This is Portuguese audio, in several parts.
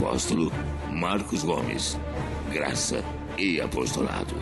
apóstolo Marcos Gomes. Graça e apostolado.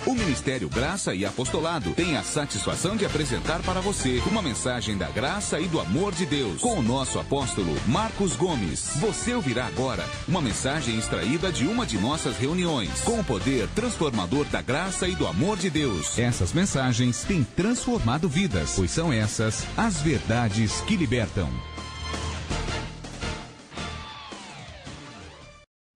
O Ministério Graça e Apostolado tem a satisfação de apresentar para você uma mensagem da graça e do amor de Deus com o nosso apóstolo Marcos Gomes. Você ouvirá agora uma mensagem extraída de uma de nossas reuniões com o poder transformador da graça e do amor de Deus. Essas mensagens têm transformado vidas, pois são essas as verdades que libertam.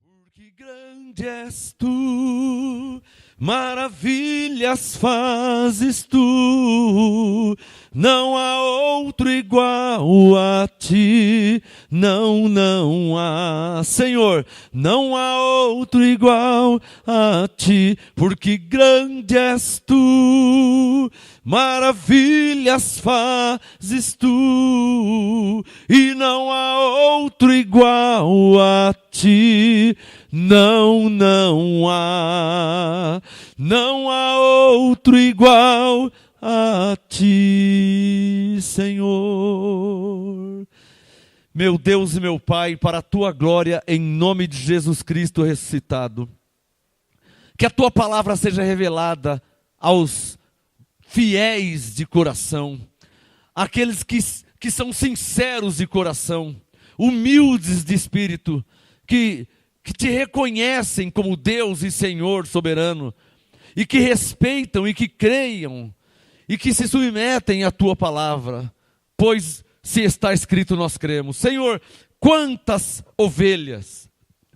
Porque grande és tu, maravilhas fazes tu, não há outro igual a ti, não há, Senhor, não há outro igual a ti, porque grande és tu, maravilhas fazes tu, e não há outro igual a ti, não há outro igual a ti, Senhor. Meu Deus e meu Pai, para a tua glória, em nome de Jesus Cristo ressuscitado, que a tua palavra seja revelada aos fiéis de coração, aqueles que são sinceros de coração, humildes de espírito, que te reconhecem como Deus e Senhor soberano, e que respeitam e que creiam, e que se submetem à tua palavra, pois se está escrito nós cremos. Senhor, quantas ovelhas,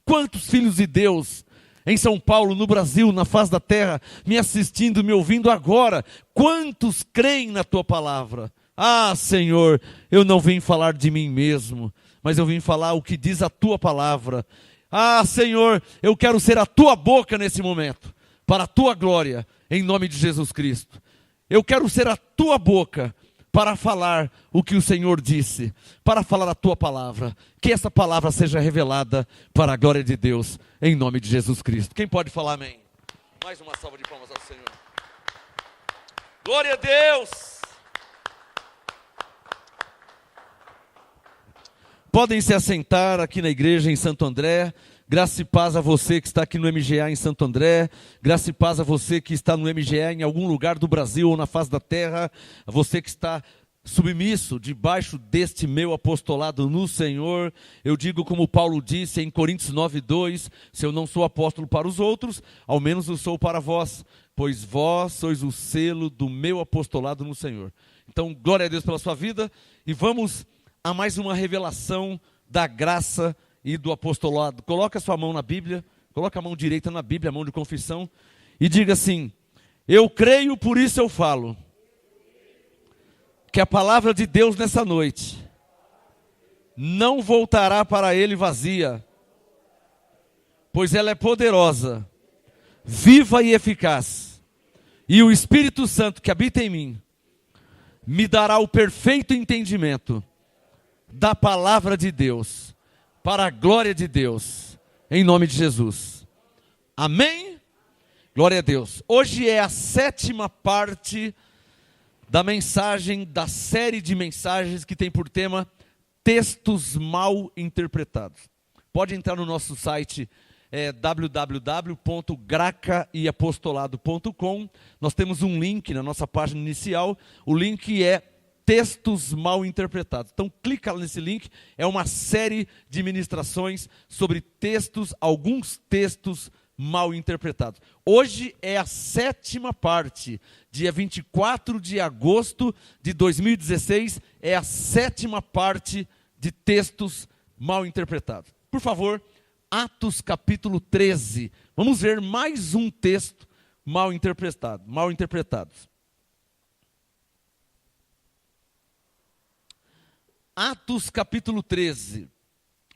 quantos filhos de Deus, em São Paulo, no Brasil, na face da terra, me assistindo, me ouvindo agora, quantos creem na tua palavra? Ah, Senhor, eu não vim falar de mim mesmo, mas eu vim falar o que diz a tua palavra. Ah, Senhor, eu quero ser a tua boca nesse momento, para a tua glória, em nome de Jesus Cristo. Eu quero ser a tua boca para falar o que o Senhor disse, para falar a tua palavra. Que essa palavra seja revelada para a glória de Deus, em nome de Jesus Cristo. Quem pode falar amém? Mais uma salva de palmas ao Senhor. Glória a Deus! Podem se assentar aqui na igreja em Santo André. Graça e paz a você que está aqui no MGA em Santo André. Graça e paz a você que está no MGA em algum lugar do Brasil ou na face da terra. A você que está submisso debaixo deste meu apostolado no Senhor. Eu digo como Paulo disse em Coríntios 9:2, se eu não sou apóstolo para os outros, ao menos eu sou para vós, pois vós sois o selo do meu apostolado no Senhor. Então, glória a Deus pela sua vida, e vamos a mais uma revelação da graça e do apostolado. Coloca a sua mão na Bíblia, coloca a mão direita na Bíblia, a mão de confissão, e diga assim: eu creio, por isso eu falo, que a palavra de Deus nessa noite não voltará para ele vazia, pois ela é poderosa, viva e eficaz, e o Espírito Santo que habita em mim me dará o perfeito entendimento da palavra de Deus, para a glória de Deus, em nome de Jesus. Amém? Glória a Deus. Hoje é a 7ª parte da mensagem, da série de mensagens que tem por tema textos mal interpretados. Pode entrar no nosso site, www.gracaiapostolado.com. Nós temos um link na nossa página inicial. O link é textos mal interpretados. Então clica nesse link, é uma série de ministrações sobre textos, alguns textos mal interpretados. Hoje é a 7ª parte, dia 24 de agosto de 2016, é a 7ª parte de textos mal interpretados. Por favor, Atos capítulo 13, vamos ver mais um texto mal interpretados. Atos capítulo 13.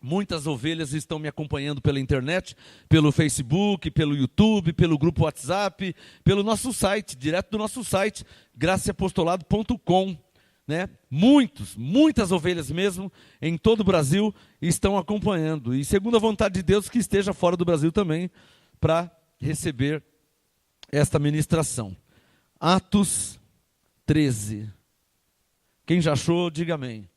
Muitas ovelhas estão me acompanhando pela internet, pelo Facebook, pelo YouTube, pelo grupo WhatsApp, pelo nosso site, direto do nosso site, graceapostolado.com, né? Muitas ovelhas mesmo, em todo o Brasil, estão acompanhando. E segundo a vontade de Deus, que esteja fora do Brasil também, para receber esta ministração. Atos 13. Quem já achou, diga amém.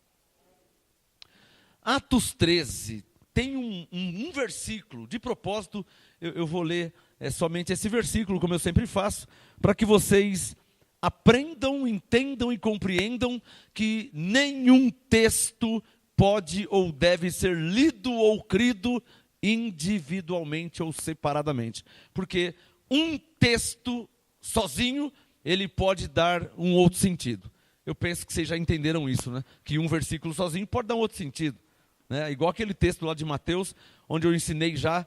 Atos 13, tem um versículo, de propósito, eu vou ler somente esse versículo, como eu sempre faço, para que vocês aprendam, entendam e compreendam que nenhum texto pode ou deve ser lido ou crido individualmente ou separadamente. Porque um texto sozinho, ele pode dar um outro sentido. Eu penso que vocês já entenderam isso, né? Que um versículo sozinho pode dar um outro sentido. Né? Igual aquele texto lá de Mateus, onde eu ensinei já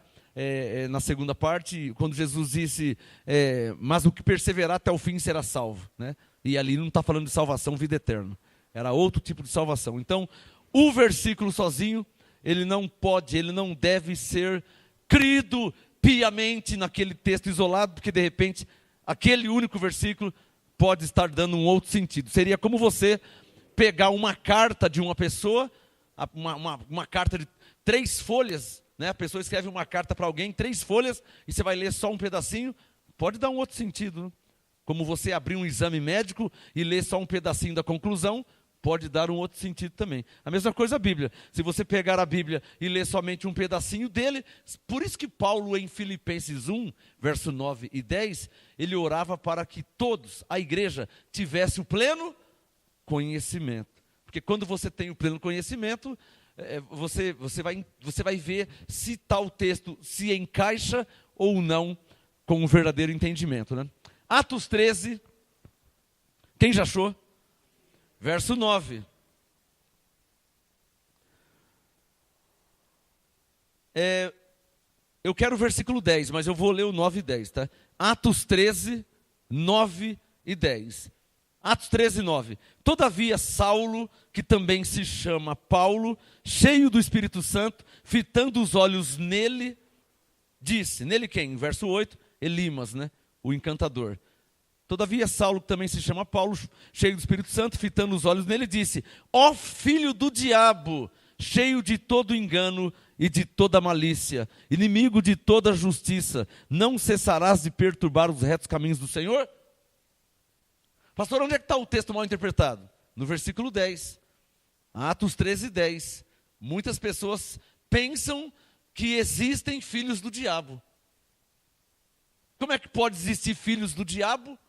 na segunda parte, quando Jesus disse, mas o que perseverar até o fim será salvo. Né? E ali não está falando de salvação, vida eterna. Era outro tipo de salvação. Então, o versículo sozinho, ele não pode, ele não deve ser crido piamente naquele texto isolado, porque de repente, aquele único versículo pode estar dando um outro sentido. Seria como você pegar uma carta de uma pessoa, uma carta de 3 folhas, né? A pessoa escreve uma carta para alguém, 3 folhas, e você vai ler só um pedacinho, pode dar um outro sentido. Né? Como você abrir um exame médico e ler só um pedacinho da conclusão, pode dar um outro sentido também. A mesma coisa a Bíblia. Se você pegar a Bíblia e ler somente um pedacinho dele, por isso que Paulo em Filipenses 1, verso 9 e 10, ele orava para que todos, a igreja, tivesse o pleno conhecimento. Porque quando você tem o pleno conhecimento, você vai ver se tal texto se encaixa ou não com o verdadeiro entendimento. Né? Atos 13, quem já achou? Verso 9. Eu quero o versículo 10, mas eu vou ler o 9 e 10. Tá? Atos 13, 9 e 10. Atos 13, 9. Todavia Saulo, que também se chama Paulo, cheio do Espírito Santo, fitando os olhos nele, disse, nele quem? Verso 8, Elimas, né? O encantador. Todavia Saulo, que também se chama Paulo, cheio do Espírito Santo, fitando os olhos nele, disse, ó filho do diabo, cheio de todo engano e de toda malícia, inimigo de toda justiça, não cessarás de perturbar os retos caminhos do Senhor? Pastor, onde é que está o texto mal interpretado? No versículo 10. Atos 13, 10. Muitas pessoas pensam que existem filhos do diabo. Como é que pode existir filhos do diabo?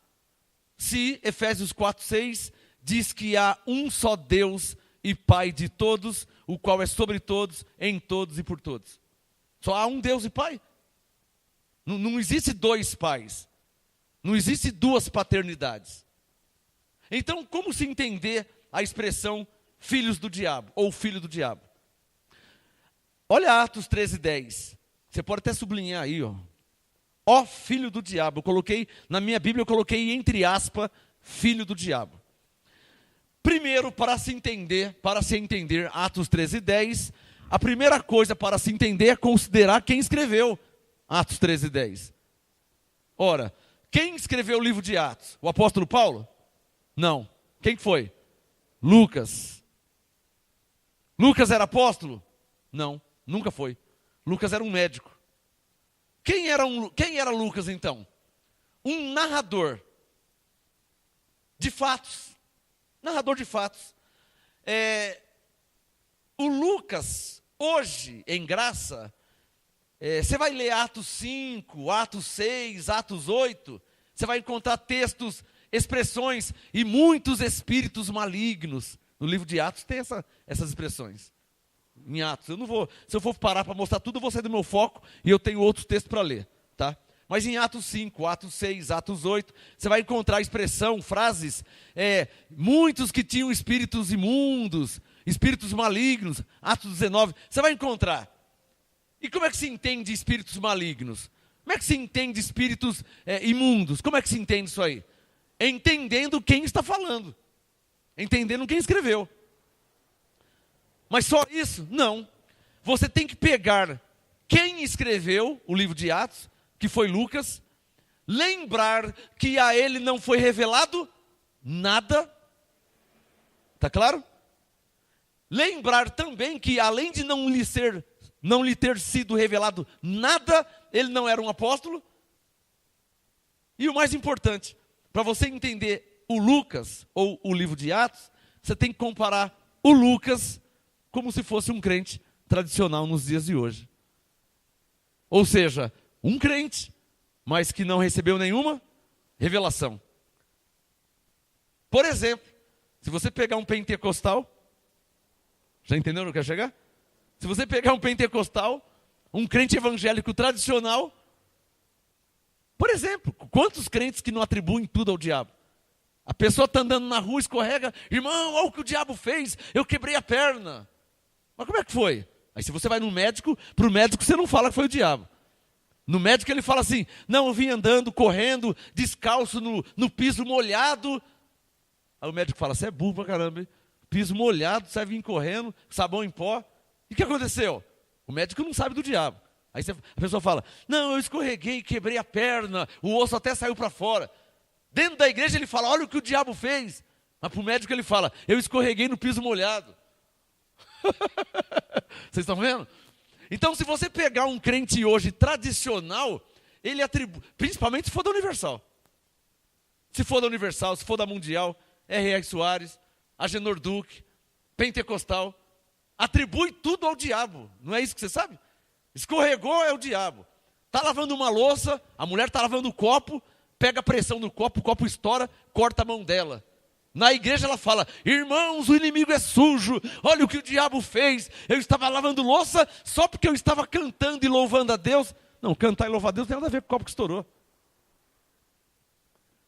Se Efésios 4, 6 diz que há um só Deus e Pai de todos, o qual é sobre todos, em todos e por todos. Só há um Deus e Pai. Não existe 2 pais. Não existe 2 paternidades. Então, como se entender a expressão filhos do diabo, ou filho do diabo? Olha Atos 13, 10. Você pode até sublinhar aí, ó. Ó filho do diabo. Eu coloquei, na minha Bíblia, eu coloquei entre aspas, filho do diabo. Primeiro, para se entender Atos 13, 10, a primeira coisa para se entender é considerar quem escreveu Atos 13, 10. Ora, quem escreveu o livro de Atos? O apóstolo Paulo? Não. Quem foi? Lucas. Lucas era apóstolo? Não, nunca foi. Lucas era um médico. Quem era Lucas então? Um narrador de fatos. Narrador de fatos. O Lucas, hoje, em graça, você vai ler Atos 5, Atos 6, Atos 8, você vai encontrar textos, expressões e muitos espíritos malignos. No livro de Atos tem essas expressões. Em Atos, se eu for parar para mostrar tudo, eu vou sair do meu foco e eu tenho outros textos para ler, tá? Mas em Atos 5, Atos 6, Atos 8, você vai encontrar expressão, frases, muitos que tinham espíritos imundos, espíritos malignos, Atos 19, você vai encontrar. E como é que se entende espíritos malignos? Como é que se entende espíritos imundos? Como é que se entende isso aí? Entendendo quem está falando, entendendo quem escreveu. Mas só isso? Não. Você tem que pegar quem escreveu o livro de Atos, que foi Lucas, lembrar que a ele não foi revelado nada. Está claro? Lembrar também que além de não lhe ter sido revelado nada, ele não era um apóstolo. E o mais importante, para você entender o Lucas, ou o livro de Atos, você tem que comparar o Lucas como se fosse um crente tradicional nos dias de hoje. Ou seja, um crente, mas que não recebeu nenhuma revelação. Por exemplo, se você pegar um pentecostal, já entendeu onde eu quero chegar? Se você pegar um pentecostal, um crente evangélico tradicional, por exemplo, quantos crentes que não atribuem tudo ao diabo? A pessoa está andando na rua, escorrega, irmão, olha o que o diabo fez, eu quebrei a perna. Mas como é que foi? Aí se você vai no médico, para o médico você não fala que foi o diabo. No médico ele fala assim, não, eu vim andando, correndo, descalço no piso molhado. Aí o médico fala, você é burro pra caramba, hein? Piso molhado, você vai vir correndo, sabão em pó. E o que aconteceu? O médico não sabe do diabo. Aí a pessoa fala, não, eu escorreguei, quebrei a perna, o osso até saiu para fora. Dentro da igreja ele fala, olha o que o diabo fez. Mas para o médico ele fala, eu escorreguei no piso molhado. Vocês estão vendo? Então se você pegar um crente hoje tradicional, ele atribui, principalmente se for da Universal. Se for da Universal, se for da Mundial, R.R. Soares, Agenor Duque, Pentecostal, atribui tudo ao diabo. Não é isso que você sabe? Escorregou é o diabo. Está lavando uma louça, a mulher está lavando o copo, pega a pressão do copo, o copo estoura, corta a mão dela. Na igreja ela fala, irmãos, o inimigo é sujo, olha o que o diabo fez. Eu estava lavando louça só porque eu estava cantando e louvando a Deus. Não, cantar e louvar a Deus não tem nada a ver com o copo que estourou.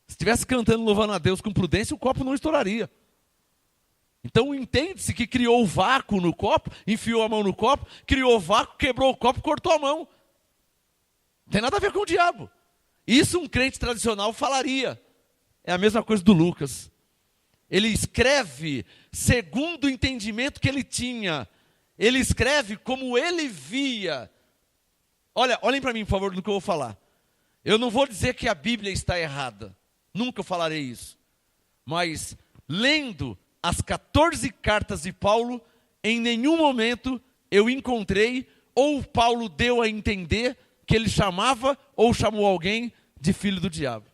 Se estivesse cantando e louvando a Deus com prudência, o copo não estouraria. Então entende-se que criou o vácuo no copo, enfiou a mão no copo, criou o vácuo, quebrou o copo, cortou a mão. Não tem nada a ver com o diabo. Isso um crente tradicional falaria. É a mesma coisa do Lucas. Ele escreve segundo o entendimento que ele tinha. Ele escreve como ele via. Olhem para mim, por favor, no que eu vou falar. Eu não vou dizer que a Bíblia está errada. Nunca falarei isso. Mas, lendo as 14 cartas de Paulo, em nenhum momento eu encontrei, ou Paulo deu a entender, que ele chamava ou chamou alguém de filho do diabo.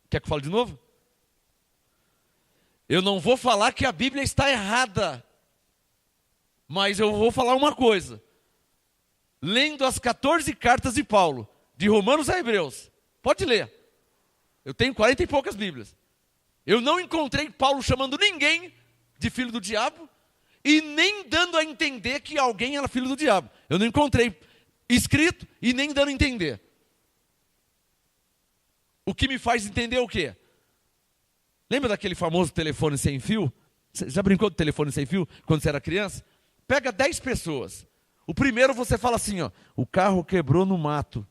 Quer que eu fale de novo? Eu não vou falar que a Bíblia está errada, mas eu vou falar uma coisa. Lendo as 14 cartas de Paulo, de Romanos a Hebreus, pode ler. Eu tenho 40 e poucas Bíblias. Eu não encontrei Paulo chamando ninguém de filho do diabo e nem dando a entender que alguém era filho do diabo. Eu não encontrei escrito e nem dando a entender. O que me faz entender o quê? Lembra daquele famoso telefone sem fio? Você já brincou de telefone sem fio quando você era criança? Pega 10 pessoas. O primeiro você fala assim, ó, o carro quebrou no mato.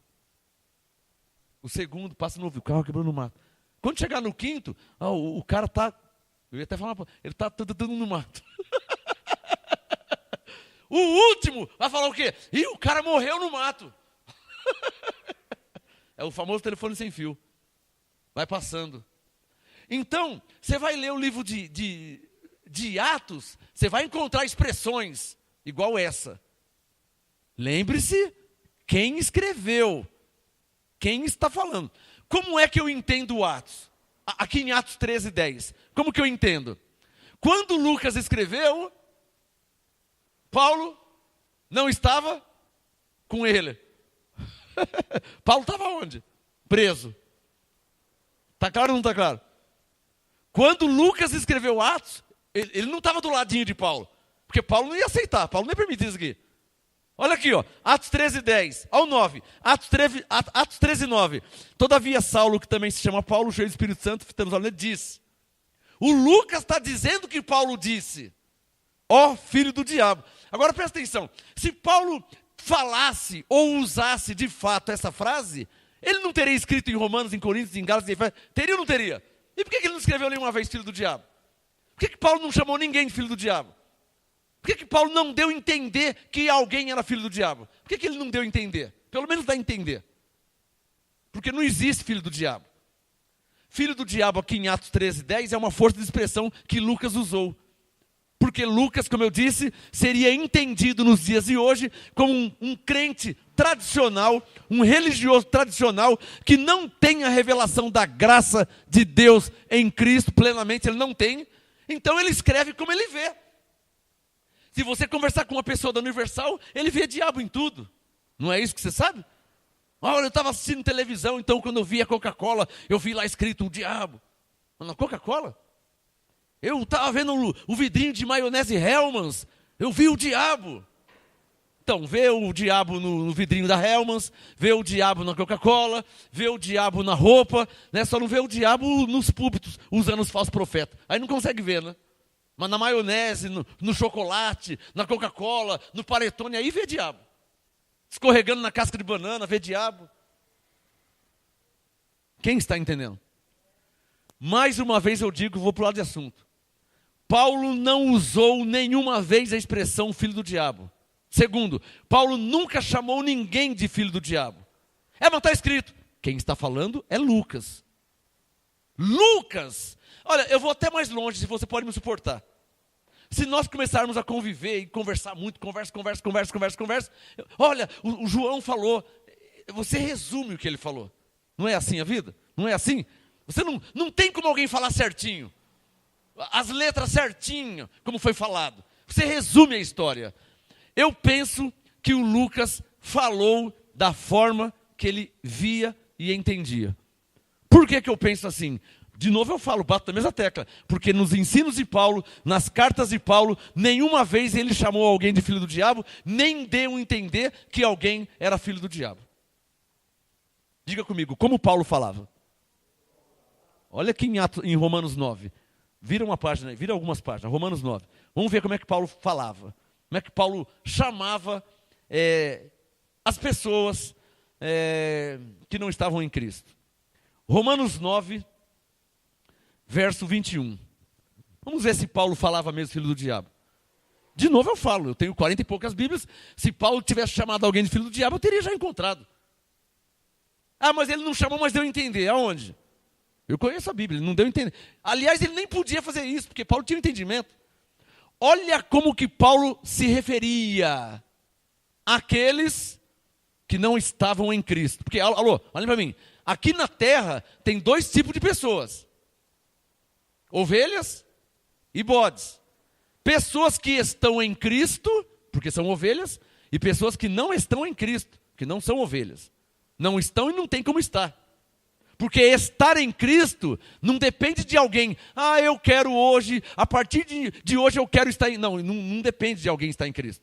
O segundo passa no ouvido, o carro quebrou no mato. Quando chegar no quinto, o cara está, eu ia até falar, ele está dando no mato. O último vai falar o quê? Ih, o cara morreu no mato. É o famoso telefone sem fio. Vai passando. Então, você vai ler o livro de Atos, você vai encontrar expressões igual essa. Lembre-se quem escreveu, quem está falando. Como é que eu entendo o Atos? Aqui em Atos 13:10. Como que eu entendo? Quando Lucas escreveu, Paulo não estava com ele. Paulo estava onde? Preso. Está claro ou não está claro? Quando Lucas escreveu Atos, ele não estava do ladinho de Paulo. Porque Paulo não ia aceitar, Paulo não ia permitir isso aqui. Olha aqui, ó, Atos 13:10 ao 9. Atos 13:9. Todavia Saulo, que também se chama Paulo, cheio do Espírito Santo, diz. O Lucas está dizendo que Paulo disse. Ó filho do diabo. Agora presta atenção. Se Paulo falasse ou usasse de fato essa frase, ele não teria escrito em Romanos, em Coríntios, em Gálatas, em Efésios. Teria ou não teria? E por que ele não escreveu nenhuma vez filho do diabo? Por que Paulo não chamou ninguém de filho do diabo? Por que Paulo não deu a entender que alguém era filho do diabo? Por que ele não deu a entender? Pelo menos dá a entender. Porque não existe filho do diabo. Filho do diabo aqui em Atos 13:10 é uma força de expressão que Lucas usou. Porque Lucas, como eu disse, seria entendido nos dias de hoje como um crente tradicional, um religioso tradicional, que não tem a revelação da graça de Deus em Cristo plenamente, ele não tem. Então ele escreve como ele vê. Se você conversar com uma pessoa da Universal, ele vê diabo em tudo. Não é isso que você sabe? Olha, eu estava assistindo televisão, então quando eu vi a Coca-Cola, eu vi lá escrito o diabo. Na Coca-Cola? Eu estava vendo o vidrinho de maionese Hellmann's, eu vi o diabo. Então, vê o diabo no vidrinho da Hellmann's, vê o diabo na Coca-Cola, vê o diabo na roupa, né? Só não vê o diabo nos púlpitos, usando os falsos profetas. Aí não consegue ver, né? Mas na maionese, no chocolate, na Coca-Cola, no panetone, aí vê diabo. Escorregando na casca de banana, vê diabo. Quem está entendendo? Mais uma vez eu digo, vou para o lado de assunto. Paulo não usou nenhuma vez a expressão filho do diabo. Segundo, Paulo nunca chamou ninguém de filho do diabo. Mas está escrito. Quem está falando é Lucas. Lucas! Olha, eu vou até mais longe, se você pode me suportar. Se nós começarmos a conviver e conversar muito, conversa. Olha, o João falou, você resume o que ele falou. Não é assim a vida? Não é assim? Você não tem como alguém falar certinho. As letras certinho, como foi falado. Você resume a história. Eu penso que o Lucas falou da forma que ele via e entendia. Por que eu penso assim? De novo eu falo, bato na mesma tecla. Porque nos ensinos de Paulo, nas cartas de Paulo, nenhuma vez ele chamou alguém de filho do diabo, nem deu a entender que alguém era filho do diabo. Diga comigo, como Paulo falava? Olha aqui em Romanos 9. Vira uma página, vira algumas páginas, Romanos 9. Vamos ver como é que Paulo falava. Como é que Paulo chamava as pessoas que não estavam em Cristo. Romanos 9, verso 21. Vamos ver se Paulo falava mesmo filho do diabo. De novo eu falo, eu tenho 40 e poucas Bíblias. Se Paulo tivesse chamado alguém de filho do diabo, eu teria já encontrado. Mas ele não chamou, mas deu a entender. Aonde? Eu conheço a Bíblia, ele não deu a entender. Aliás, ele nem podia fazer isso, porque Paulo tinha um entendimento. Olha como que Paulo se referia àqueles que não estavam em Cristo. Porque, alô, olhem para mim. Aqui na terra tem dois tipos de pessoas. Ovelhas e bodes. Pessoas que estão em Cristo, porque são ovelhas, e pessoas que não estão em Cristo, que não são ovelhas. Não estão e não tem como estar. Porque estar em Cristo não depende de alguém. Eu quero hoje, a partir de hoje eu quero estar em... Não depende de alguém estar em Cristo.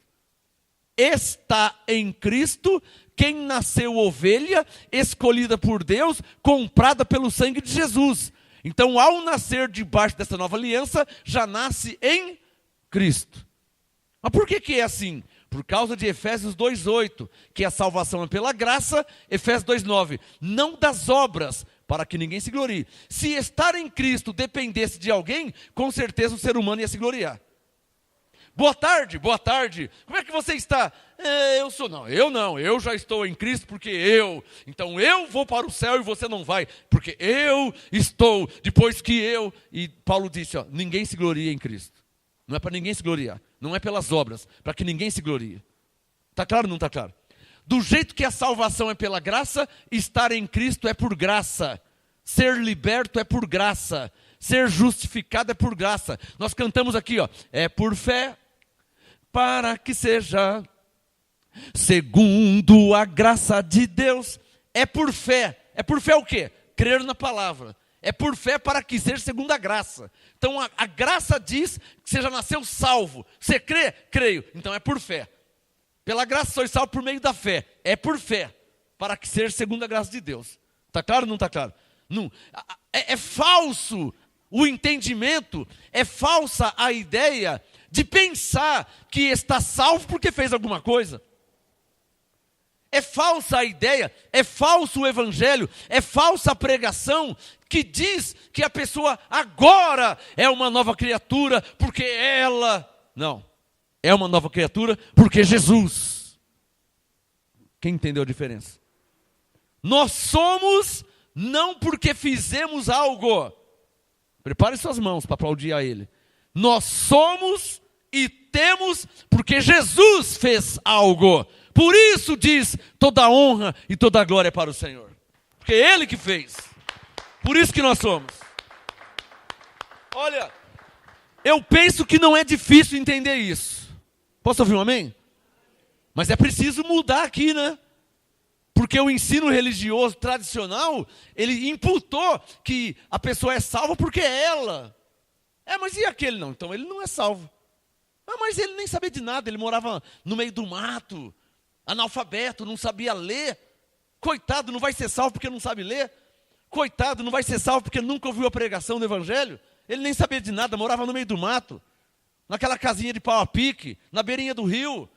Está em Cristo quem nasceu ovelha, escolhida por Deus, comprada pelo sangue de Jesus. Então, ao nascer debaixo dessa nova aliança, já nasce em Cristo. Mas por que é assim? Por causa de Efésios 2,8, que a salvação é pela graça, Efésios 2,9, não das obras, para que ninguém se glorie. Se estar em Cristo dependesse de alguém, com certeza o ser humano ia se gloriar. Boa tarde. Como é que você está? Eu já estou em Cristo então eu vou para o céu e você não vai, porque eu estou, depois que eu... E Paulo disse, ninguém se gloria em Cristo. Não é para ninguém se gloriar, não é pelas obras, para que ninguém se glorie. Está claro ou não está claro? Do jeito que a salvação é pela graça, estar em Cristo é por graça. Ser liberto é por graça. Ser justificado é por graça. Nós cantamos aqui, é por fé, para que seja segundo a graça de Deus. É por fé. É por fé o quê? Crer na palavra. É por fé para que seja segundo a graça. Então a graça diz que você já nasceu salvo. Você crê? Creio. Então é por fé. Pela graça sois salvo por meio da fé. É por fé, para que seja segundo a graça de Deus. Está claro ou não está claro? Não. É falso o entendimento, é falsa a ideia de pensar que está salvo porque fez alguma coisa. É falsa a ideia, é falso o evangelho, é falsa a pregação que diz que a pessoa agora é uma nova criatura porque ela... Não. É uma nova criatura porque Jesus. Quem entendeu a diferença? Nós somos não porque fizemos algo. Prepare suas mãos para aplaudir a Ele. Nós somos e temos porque Jesus fez algo. Por isso diz, toda honra e toda glória é para o Senhor. Porque é Ele que fez. Por isso que nós somos. Olha, eu penso que não é difícil entender isso. Posso ouvir um amém? Mas é preciso mudar aqui, né? Porque o ensino religioso tradicional, ele imputou que a pessoa é salva porque é ela. Mas e aquele não? Então ele não é salvo. Mas ele nem sabia de nada, ele morava no meio do mato, analfabeto, não sabia ler. Coitado, não vai ser salvo porque não sabe ler. Coitado, não vai ser salvo porque nunca ouviu a pregação do evangelho. Ele nem sabia de nada, morava no meio do mato, naquela casinha de pau a pique, na beirinha do rio.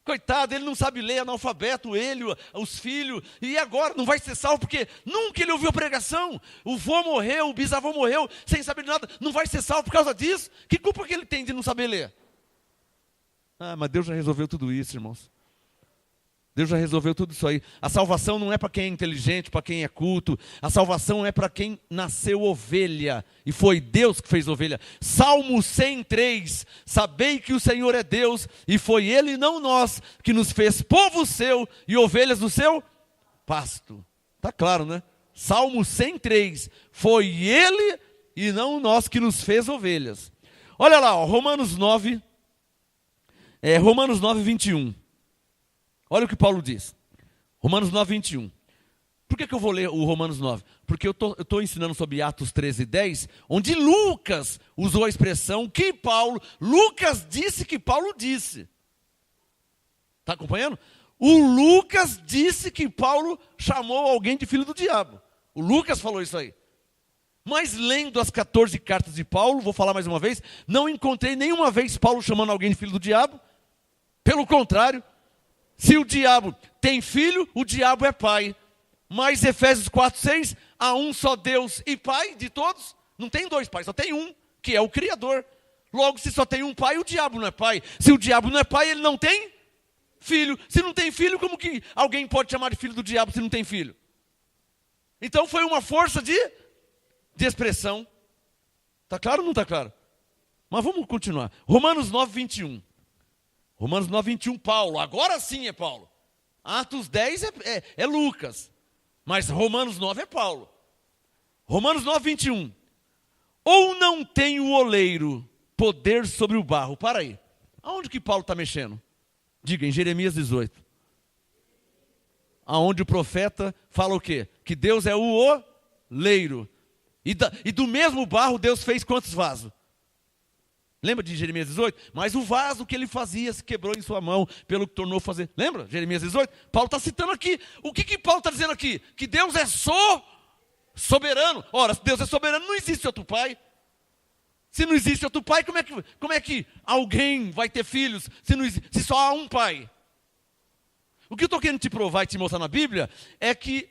Coitado, ele não sabe ler, analfabeto, ele, os filhos, e agora não vai ser salvo porque nunca ele ouviu a pregação. O vô morreu, o bisavô morreu, sem saber de nada, não vai ser salvo por causa disso. Que culpa que ele tem de não saber ler? Mas Deus já resolveu tudo isso, irmãos. Deus já resolveu tudo isso aí. A salvação não é para quem é inteligente, para quem é culto. A salvação é para quem nasceu ovelha. E foi Deus que fez ovelha. Salmo 103. Sabei que o Senhor é Deus, e foi Ele e não nós que nos fez povo seu e ovelhas do seu pasto. Está claro, né? Salmo 103. Foi Ele e não nós que nos fez ovelhas. Olha lá, ó, Romanos 9. Romanos 9, 21. Olha o que Paulo diz. Romanos 9, 21. Por que eu vou ler o Romanos 9? Porque eu estou ensinando sobre Atos 13, 10, onde Lucas usou a expressão que Lucas disse que Paulo disse. Está acompanhando? O Lucas disse que Paulo chamou alguém de filho do diabo. O Lucas falou isso aí. Mas lendo as 14 cartas de Paulo, vou falar mais uma vez, não encontrei nenhuma vez Paulo chamando alguém de filho do diabo. Pelo contrário, se o diabo tem filho, o diabo é pai. Mas Efésios 4:6, há um só Deus e Pai de todos. Não tem dois pais, só tem um, que é o Criador. Logo, se só tem um pai, o diabo não é pai. Se o diabo não é pai, ele não tem filho. Se não tem filho, como que alguém pode chamar de filho do diabo se não tem filho? Então foi uma força de expressão. Está claro ou não está claro? Mas vamos continuar. Romanos 9, 21. Romanos 9, 21, Paulo. Agora sim é Paulo. Atos 10 é Lucas. Mas Romanos 9 é Paulo. Romanos 9, 21. Ou não tem o oleiro poder sobre o barro? Para aí. Aonde que Paulo está mexendo? Diga, em Jeremias 18. Aonde o profeta fala o quê? Que Deus é o oleiro. E do mesmo barro Deus fez quantos vasos? Lembra de Jeremias 18? Mas o vaso que ele fazia se quebrou em sua mão, pelo que tornou fazer. Lembra? Jeremias 18? Paulo está citando aqui. O que Paulo está dizendo aqui? Que Deus é soberano. Ora, se Deus é soberano, não existe outro pai. Se não existe outro pai, como é que alguém vai ter filhos se só há um pai? O que eu estou querendo te provar e te mostrar na Bíblia é que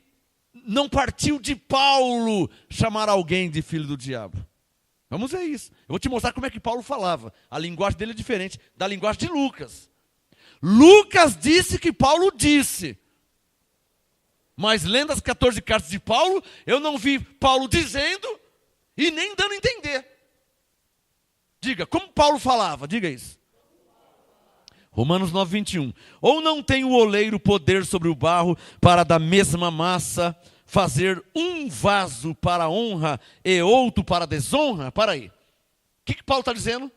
não partiu de Paulo chamar alguém de filho do diabo. Vamos ver isso. Eu vou te mostrar como é que Paulo falava. A linguagem dele é diferente da linguagem de Lucas. Lucas disse que Paulo disse. Mas lendo as 14 cartas de Paulo, eu não vi Paulo dizendo e nem dando a entender. Diga, como Paulo falava? Diga isso. Romanos 9, 21. Ou não tem o oleiro poder sobre o barro para da mesma massa fazer um vaso para honra e outro para desonra? Para aí. O que Paulo está dizendo?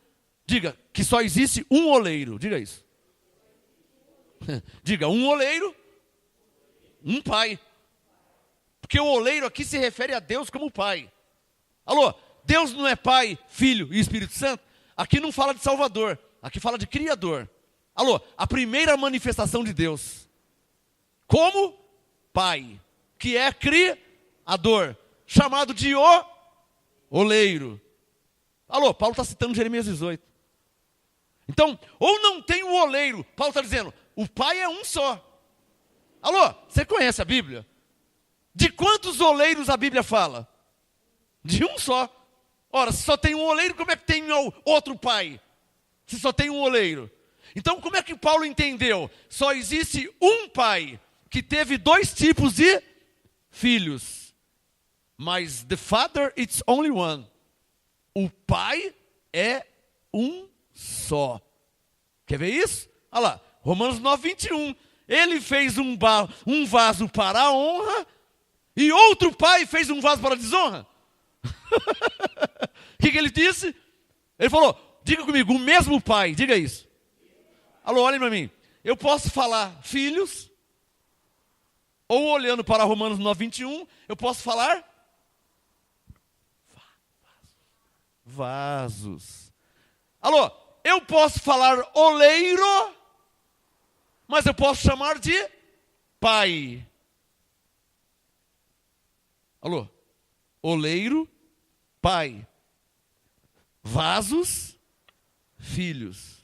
Diga, que só existe um oleiro. Diga isso. Diga, um oleiro, um pai. Porque o oleiro aqui se refere a Deus como pai. Alô, Deus não é Pai, Filho e Espírito Santo? Aqui não fala de Salvador, aqui fala de Criador. Alô, a primeira manifestação de Deus. Como Pai, que é Criador, chamado de oleiro. Alô, Paulo está citando Jeremias 18. Então, ou não tem o oleiro, Paulo está dizendo, o Pai é um só. Alô, você conhece a Bíblia? De quantos oleiros a Bíblia fala? De um só. Ora, se só tem um oleiro, como é que tem outro pai? Se só tem um oleiro. Então, como é que Paulo entendeu? Só existe um pai que teve dois tipos de filhos. Mas the father, it's only one. O pai é um só. Quer ver isso? Olha lá. Romanos 9, 21. Ele fez um vaso para a honra e outro pai fez um vaso para a desonra. O que ele disse? Ele falou, diga comigo, o mesmo pai, diga isso. Alô, olhem para mim. Eu posso falar filhos, ou olhando para Romanos 9, 21, eu posso falar vasos. Alô, eu posso falar oleiro, mas eu posso chamar de pai. Alô, oleiro, pai. Vasos, filhos.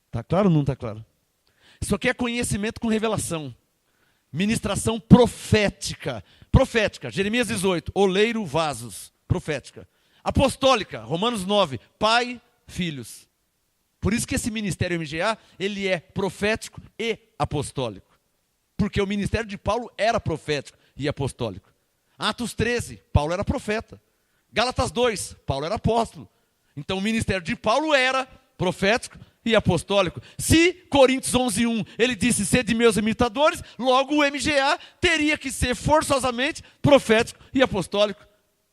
Está claro ou não está claro? Isso aqui é conhecimento com revelação. Ministração profética. Profética, Jeremias 18, oleiro, vasos. Profética. Apostólica, Romanos 9, pai, filhos. Por isso que esse ministério MGA, ele é profético e apostólico. Porque o ministério de Paulo era profético e apostólico. Atos 13, Paulo era profeta. Gálatas 2, Paulo era apóstolo. Então o ministério de Paulo era profético e apostólico. Se Coríntios 11:1 ele disse, sede meus imitadores, logo o MGA teria que ser forçosamente profético e apostólico,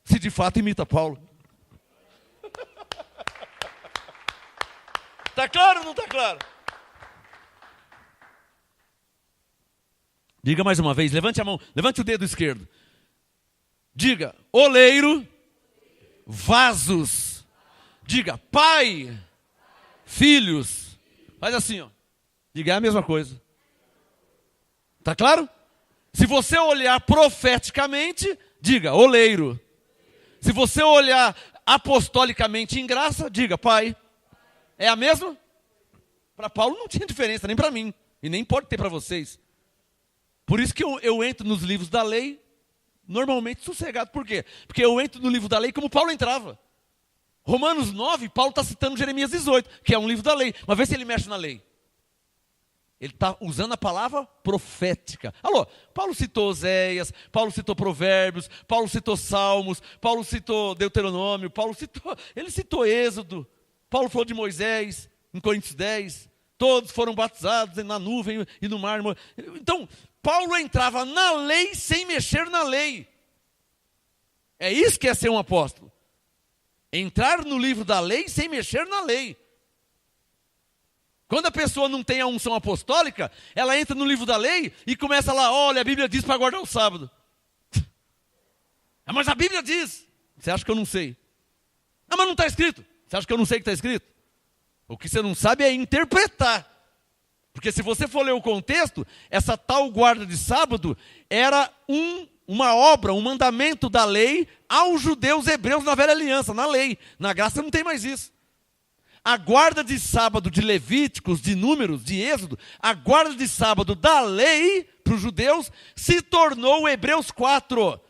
se de fato imita Paulo. Está claro ou não está claro? Diga mais uma vez, levante a mão, levante o dedo esquerdo. Diga, oleiro, vasos. Diga, pai, filhos. Faz assim, ó. Diga, é a mesma coisa. Está claro? Se você olhar profeticamente, diga, oleiro. Se você olhar apostolicamente em graça, diga, pai. É a mesma? Para Paulo não tinha diferença, nem para mim. E nem pode ter para vocês. Por isso que eu entro nos livros da lei, normalmente sossegado. Por quê? Porque eu entro no livro da lei como Paulo entrava. Romanos 9, Paulo está citando Jeremias 18, que é um livro da lei. Mas vê se ele mexe na lei. Ele está usando a palavra profética. Alô, Paulo citou Oséias, Paulo citou Provérbios, Paulo citou Salmos, Paulo citou Deuteronômio, ele citou Êxodo. Paulo falou de Moisés, em Coríntios 10. Todos foram batizados na nuvem e no mar. Então, Paulo entrava na lei sem mexer na lei. É isso que é ser um apóstolo. Entrar no livro da lei sem mexer na lei. Quando a pessoa não tem a unção apostólica, ela entra no livro da lei e começa lá, olha, a Bíblia diz para guardar o sábado. Mas a Bíblia diz. Você acha que eu não sei? Mas não está escrito. Você acha que eu não sei o que está escrito? O que você não sabe é interpretar. Porque se você for ler o contexto, essa tal guarda de sábado era uma obra, um mandamento da lei aos judeus hebreus na velha aliança, na lei. Na graça não tem mais isso. A guarda de sábado de Levíticos, de Números, de Êxodo, a guarda de sábado da lei para os judeus se tornou Hebreus 4.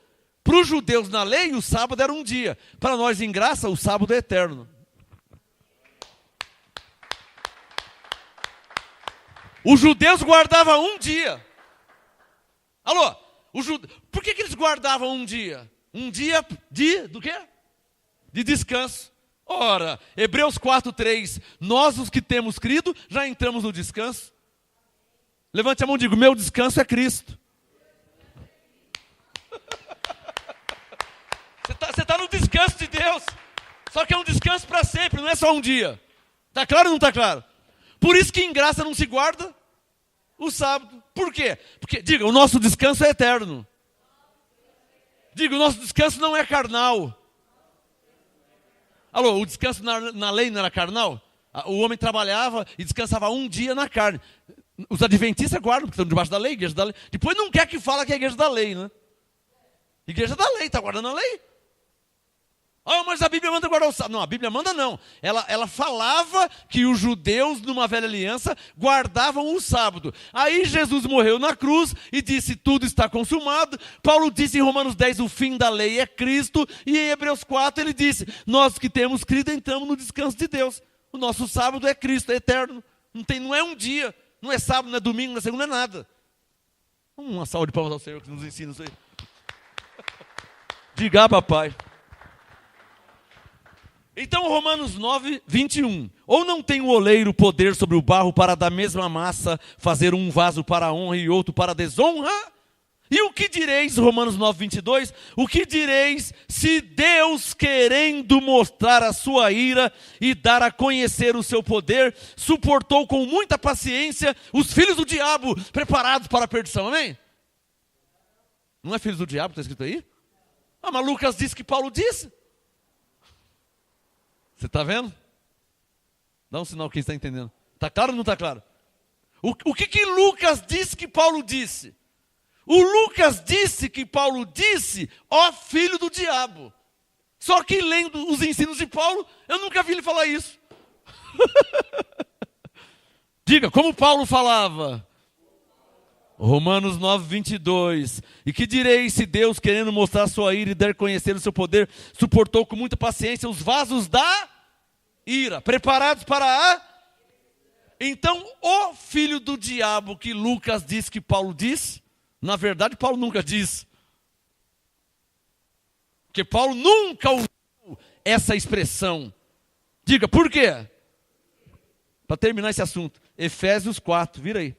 Para os judeus na lei, o sábado era um dia. Para nós em graça, o sábado é eterno. Os judeus guardavam um dia. Alô? Por que eles guardavam um dia? Um dia do quê? De descanso. Ora, Hebreus 4:3, nós os que temos crido, já entramos no descanso. Levante a mão e diga, meu descanso é Cristo. Você está no descanso de Deus. Só que é um descanso para sempre, não é só um dia. Está claro ou não está claro? Por isso que em graça não se guarda o sábado. Por quê? Porque, diga, o nosso descanso é eterno. Diga, o nosso descanso não é carnal. Alô, o descanso na lei não era carnal? O homem trabalhava e descansava um dia na carne. Os adventistas guardam, porque estão debaixo da lei, igreja da lei. Depois não quer que fala que é igreja da lei, né? Igreja da lei, está guardando a lei. Mas a Bíblia manda guardar o sábado. Não, a Bíblia manda não. Ela falava que os judeus, numa velha aliança, guardavam o sábado. Aí Jesus morreu na cruz e disse, tudo está consumado. Paulo disse em Romanos 10, o fim da lei é Cristo. E em Hebreus 4 ele disse, nós que temos crido entramos no descanso de Deus. O nosso sábado é Cristo, é eterno. Não é um dia, não é sábado, não é domingo, não é segunda, não é nada. Uma salva de palmas ao Senhor que nos ensina isso aí. Diga, papai. Então, Romanos 9, 21. Ou não tem o oleiro poder sobre o barro para da mesma massa fazer um vaso para a honra e outro para a desonra? E o que direis, Romanos 9, 22, o que direis se Deus, querendo mostrar a sua ira e dar a conhecer o seu poder, suportou com muita paciência os filhos do diabo preparados para a perdição, amém? Não é filhos do diabo que está escrito aí? Ah, mas Lucas disse que Paulo disse. Você está vendo? Dá um sinal quem está entendendo. Está claro ou não está claro? O que Lucas disse que Paulo disse? O Lucas disse que Paulo disse, ó filho do diabo. Só que lendo os ensinos de Paulo, eu nunca vi ele falar isso. Diga, como Paulo falava? Romanos 9, 22. E que direis se Deus, querendo mostrar sua ira e dar a conhecer o seu poder, suportou com muita paciência os vasos da ira, preparados para a... Então, o filho do diabo que Lucas disse que Paulo disse, na verdade, Paulo nunca diz. Porque Paulo nunca usou essa expressão. Diga, por quê? Para terminar esse assunto, Efésios 4, vira aí.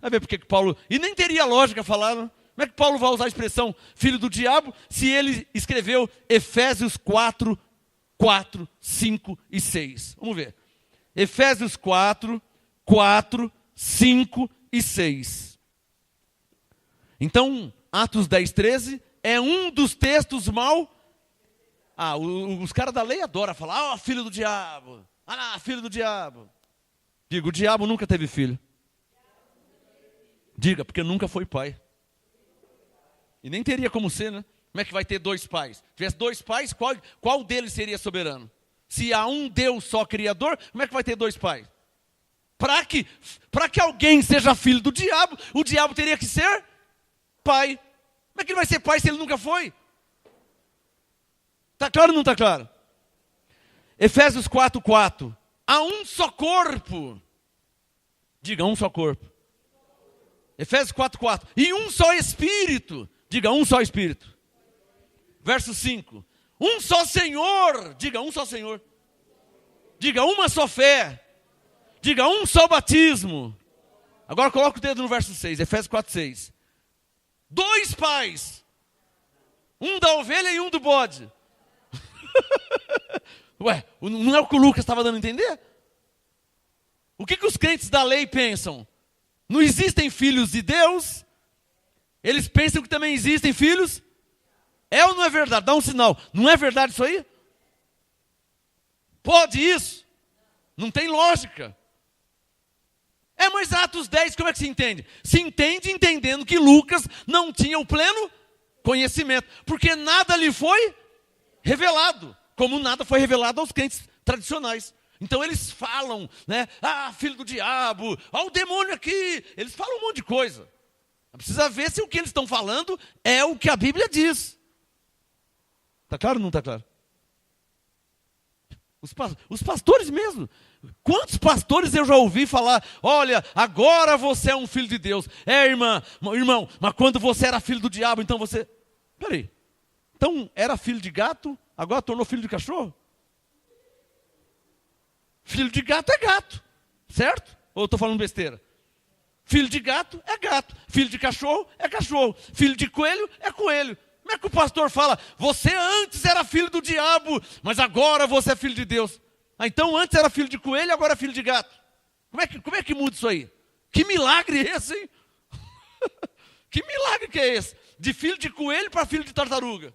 Vai ver por que Paulo... E nem teria lógica falar, né? Como é que Paulo vai usar a expressão filho do diabo se ele escreveu Efésios 4, 4, 5 e 6? Vamos ver. Efésios 4, 4, 5 e 6. Então, Atos 10, 13 é um dos textos mal... os caras da lei adoram falar, filho do diabo. Filho do diabo. Diga, o diabo nunca teve filho. Diga, porque nunca foi pai. E nem teria como ser, né? Como é que vai ter dois pais? Se tivesse dois pais, qual deles seria soberano? Se há um Deus só criador, como é que vai ter dois pais? Para que alguém seja filho do diabo, o diabo teria que ser pai. Como é que ele vai ser pai se ele nunca foi? Está claro ou não está claro? Efésios 4, 4. Há um só corpo. Diga, um só corpo. Efésios 4, 4. E um só Espírito. Diga, um só Espírito. Verso 5. Um só Senhor. Diga, um só Senhor. Diga, uma só fé. Diga, um só batismo. Agora coloca o dedo no verso 6. Efésios 4, 6. Dois pais. Um da ovelha e um do bode. Ué, não é o que o Lucas estava dando a entender? O que os crentes da lei pensam? Não existem filhos de Deus? Eles pensam que também existem filhos? É ou não é verdade? Dá um sinal. Não é verdade isso aí? Pode isso? Não tem lógica. Mas Atos 10, como é que se entende? Se entende entendendo que Lucas não tinha o pleno conhecimento. Porque nada lhe foi revelado. Como nada foi revelado aos crentes tradicionais. Então eles falam, né? Filho do diabo, o demônio aqui. Eles falam um monte de coisa. Precisa ver se o que eles estão falando é o que a Bíblia diz. Está claro ou não está claro? Os pastores mesmo. Quantos pastores eu já ouvi falar, olha, agora você é um filho de Deus. Irmão, mas quando você era filho do diabo, então você... Peraí, então era filho de gato, agora tornou filho de cachorro? Filho de gato é gato, certo? Ou eu estou falando besteira? Filho de gato é gato, filho de cachorro é cachorro, filho de coelho é coelho. Como é que o pastor fala, você antes era filho do diabo, mas agora você é filho de Deus? Então antes era filho de coelho, agora é filho de gato. Como é que muda isso aí? Que milagre é esse, hein? Que milagre que é esse? De filho de coelho para filho de tartaruga.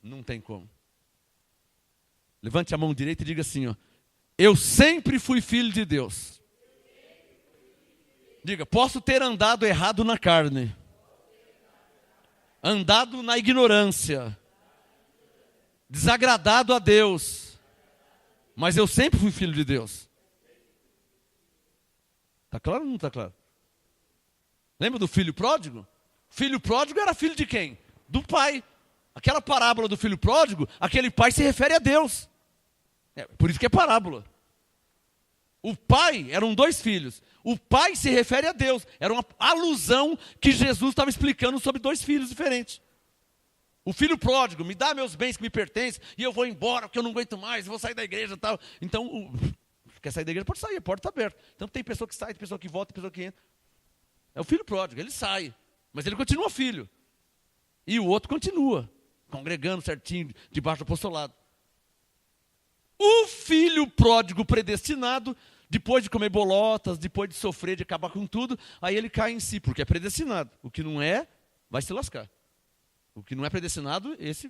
Não tem como. Levante a mão direita e diga assim, eu sempre fui filho de Deus. Diga, posso ter andado errado na carne, andado na ignorância, desagradado a Deus, mas eu sempre fui filho de Deus. Está claro ou não está claro? Lembra do filho pródigo? Filho pródigo era filho de quem? Do pai. Aquela parábola do filho pródigo, aquele pai se refere a Deus. Por isso que é parábola. O pai, eram dois filhos. O pai se refere a Deus. Era uma alusão que Jesus estava explicando sobre dois filhos diferentes. O filho pródigo, me dá meus bens que me pertencem e eu vou embora porque eu não aguento mais, vou sair da igreja e tal. Então, quer sair da igreja, pode sair, a porta está aberta. Então tem pessoa que sai, tem pessoa que volta, tem pessoa que entra. É o filho pródigo, ele sai, mas ele continua filho. E o outro continua, congregando certinho, debaixo do apostolado. O filho pródigo predestinado, depois de comer bolotas, depois de sofrer, de acabar com tudo, aí ele cai em si, porque é predestinado. O que não é, vai se lascar. O que não é predestinado, esse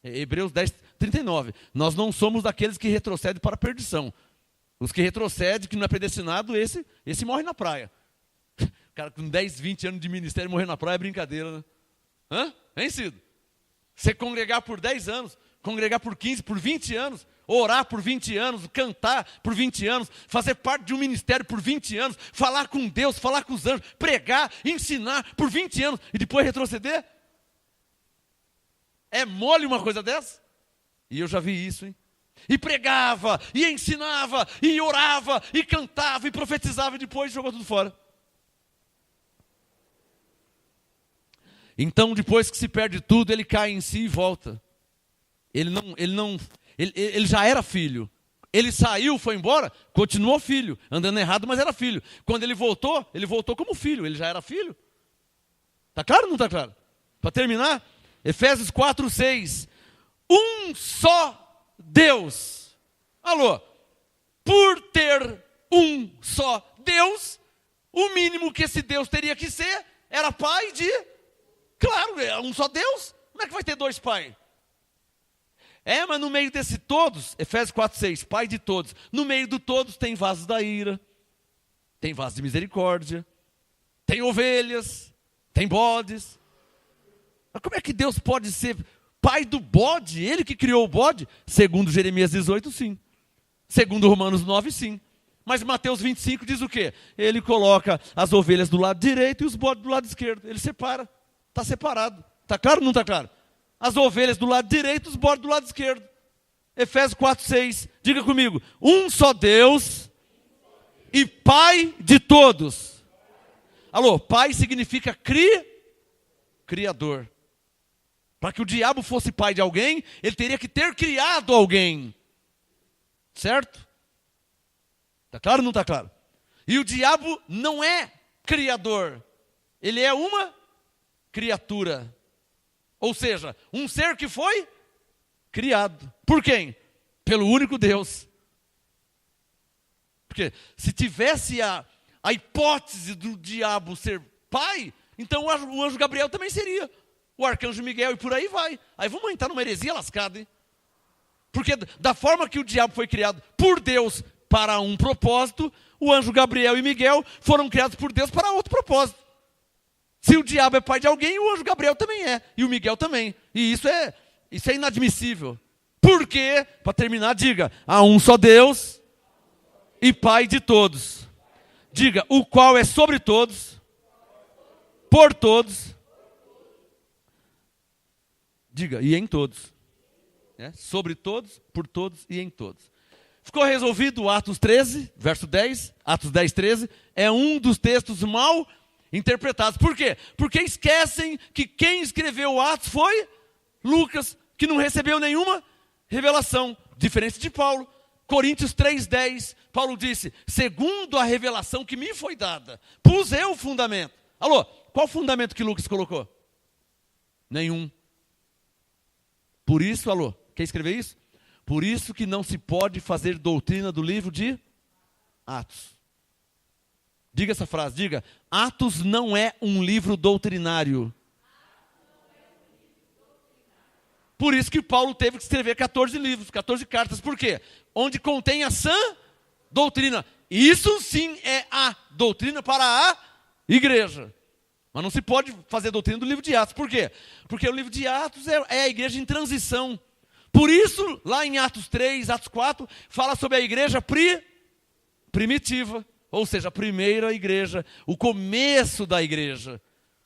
é Hebreus 10, 39. Nós não somos daqueles que retrocedem para a perdição. Os que retrocedem, que não é predestinado, esse morre na praia. O cara com 10, 20 anos de ministério morrer na praia é brincadeira, né? Hã? Hein, Cido? Você congregar por 10 anos, congregar por 15, por 20 anos, orar por 20 anos, cantar por 20 anos, fazer parte de um ministério por 20 anos, falar com Deus, falar com os anjos, pregar, ensinar por 20 anos e depois retroceder? É mole uma coisa dessa? E eu já vi isso, hein? E pregava, e ensinava, e orava, e cantava, e profetizava, e depois jogou tudo fora. Então, depois que se perde tudo, ele cai em si e volta. Ele já era filho. Ele saiu, foi embora, continuou filho, andando errado, mas era filho. Quando ele voltou como filho, ele já era filho. Está claro ou não está claro? Para terminar, Efésios 4, 6. Um só Deus. Alô? Por ter um só Deus, o mínimo que esse Deus teria que ser era pai de... Claro, é um só Deus. Como é que vai ter dois pais? Mas no meio desse todos, Efésios 4, 6, pai de todos. No meio do todos tem vasos da ira, tem vasos de misericórdia, tem ovelhas, tem bodes. Mas como é que Deus pode ser pai do bode? Ele que criou o bode? Segundo Jeremias 18, sim. Segundo Romanos 9, sim. Mas Mateus 25 diz o quê? Ele coloca as ovelhas do lado direito e os bodes do lado esquerdo. Ele separa. Está separado. Está claro ou não está claro? As ovelhas do lado direito, os bodes do lado esquerdo. Efésios 4, 6. Diga comigo. Um só Deus e Pai de todos. Alô, Pai significa criador. Para que o diabo fosse pai de alguém, ele teria que ter criado alguém. Certo? Está claro ou não está claro? E o diabo não é criador. Ele é uma criatura. Ou seja, um ser que foi criado. Por quem? Pelo único Deus. Porque se tivesse a hipótese do diabo ser pai, então o anjo Gabriel também seria. O arcanjo Miguel e por aí vai. Aí vamos entrar numa heresia lascada, hein? Porque da forma que o diabo foi criado por Deus para um propósito, o anjo Gabriel e Miguel foram criados por Deus para outro propósito. Se o diabo é pai de alguém, o anjo Gabriel também é. E o Miguel também. E isso é inadmissível. Por quê? Para terminar, diga. Há um só Deus e Pai de todos. Diga, o qual é sobre todos, por todos. Diga, e em todos. Sobre todos, por todos e em todos. Ficou resolvido Atos 13, verso 10. Atos 10, 13. É um dos textos mal interpretados. Por quê? Porque esquecem que quem escreveu Atos foi Lucas, que não recebeu nenhuma revelação, diferente de Paulo. Coríntios 3:10, Paulo disse, segundo a revelação que me foi dada, pus eu o fundamento. Alô, qual fundamento que Lucas colocou? Nenhum. Por isso, alô, quer escrever isso? Por isso que não se pode fazer doutrina do livro de Atos. Diga essa frase, diga, Atos não é um livro doutrinário. Por isso que Paulo teve que escrever 14 livros, 14 cartas. Por quê? Onde contém a sã doutrina. Isso sim é a doutrina para a igreja. Mas não se pode fazer doutrina do livro de Atos. Por quê? Porque o livro de Atos é a igreja em transição. Por isso, lá em Atos 3, Atos 4, fala sobre a igreja primitiva. Ou seja, a primeira igreja, o começo da igreja.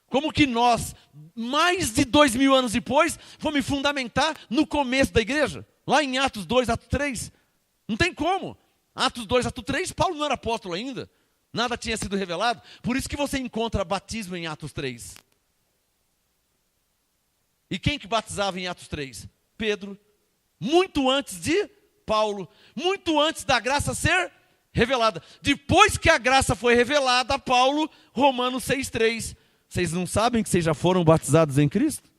Como que nós, mais de 2000 anos depois, vamos fundamentar no começo da igreja? Lá em Atos 2, Atos 3. Não tem como. Atos 2, Atos 3, Paulo não era apóstolo ainda. Nada tinha sido revelado. Por isso que você encontra batismo em Atos 3. E quem que batizava em Atos 3? Pedro. Muito antes de Paulo. Muito antes da graça ser revelada. Depois que a graça foi revelada a Paulo, Romanos 6,3. Vocês não sabem que vocês já foram batizados em Cristo?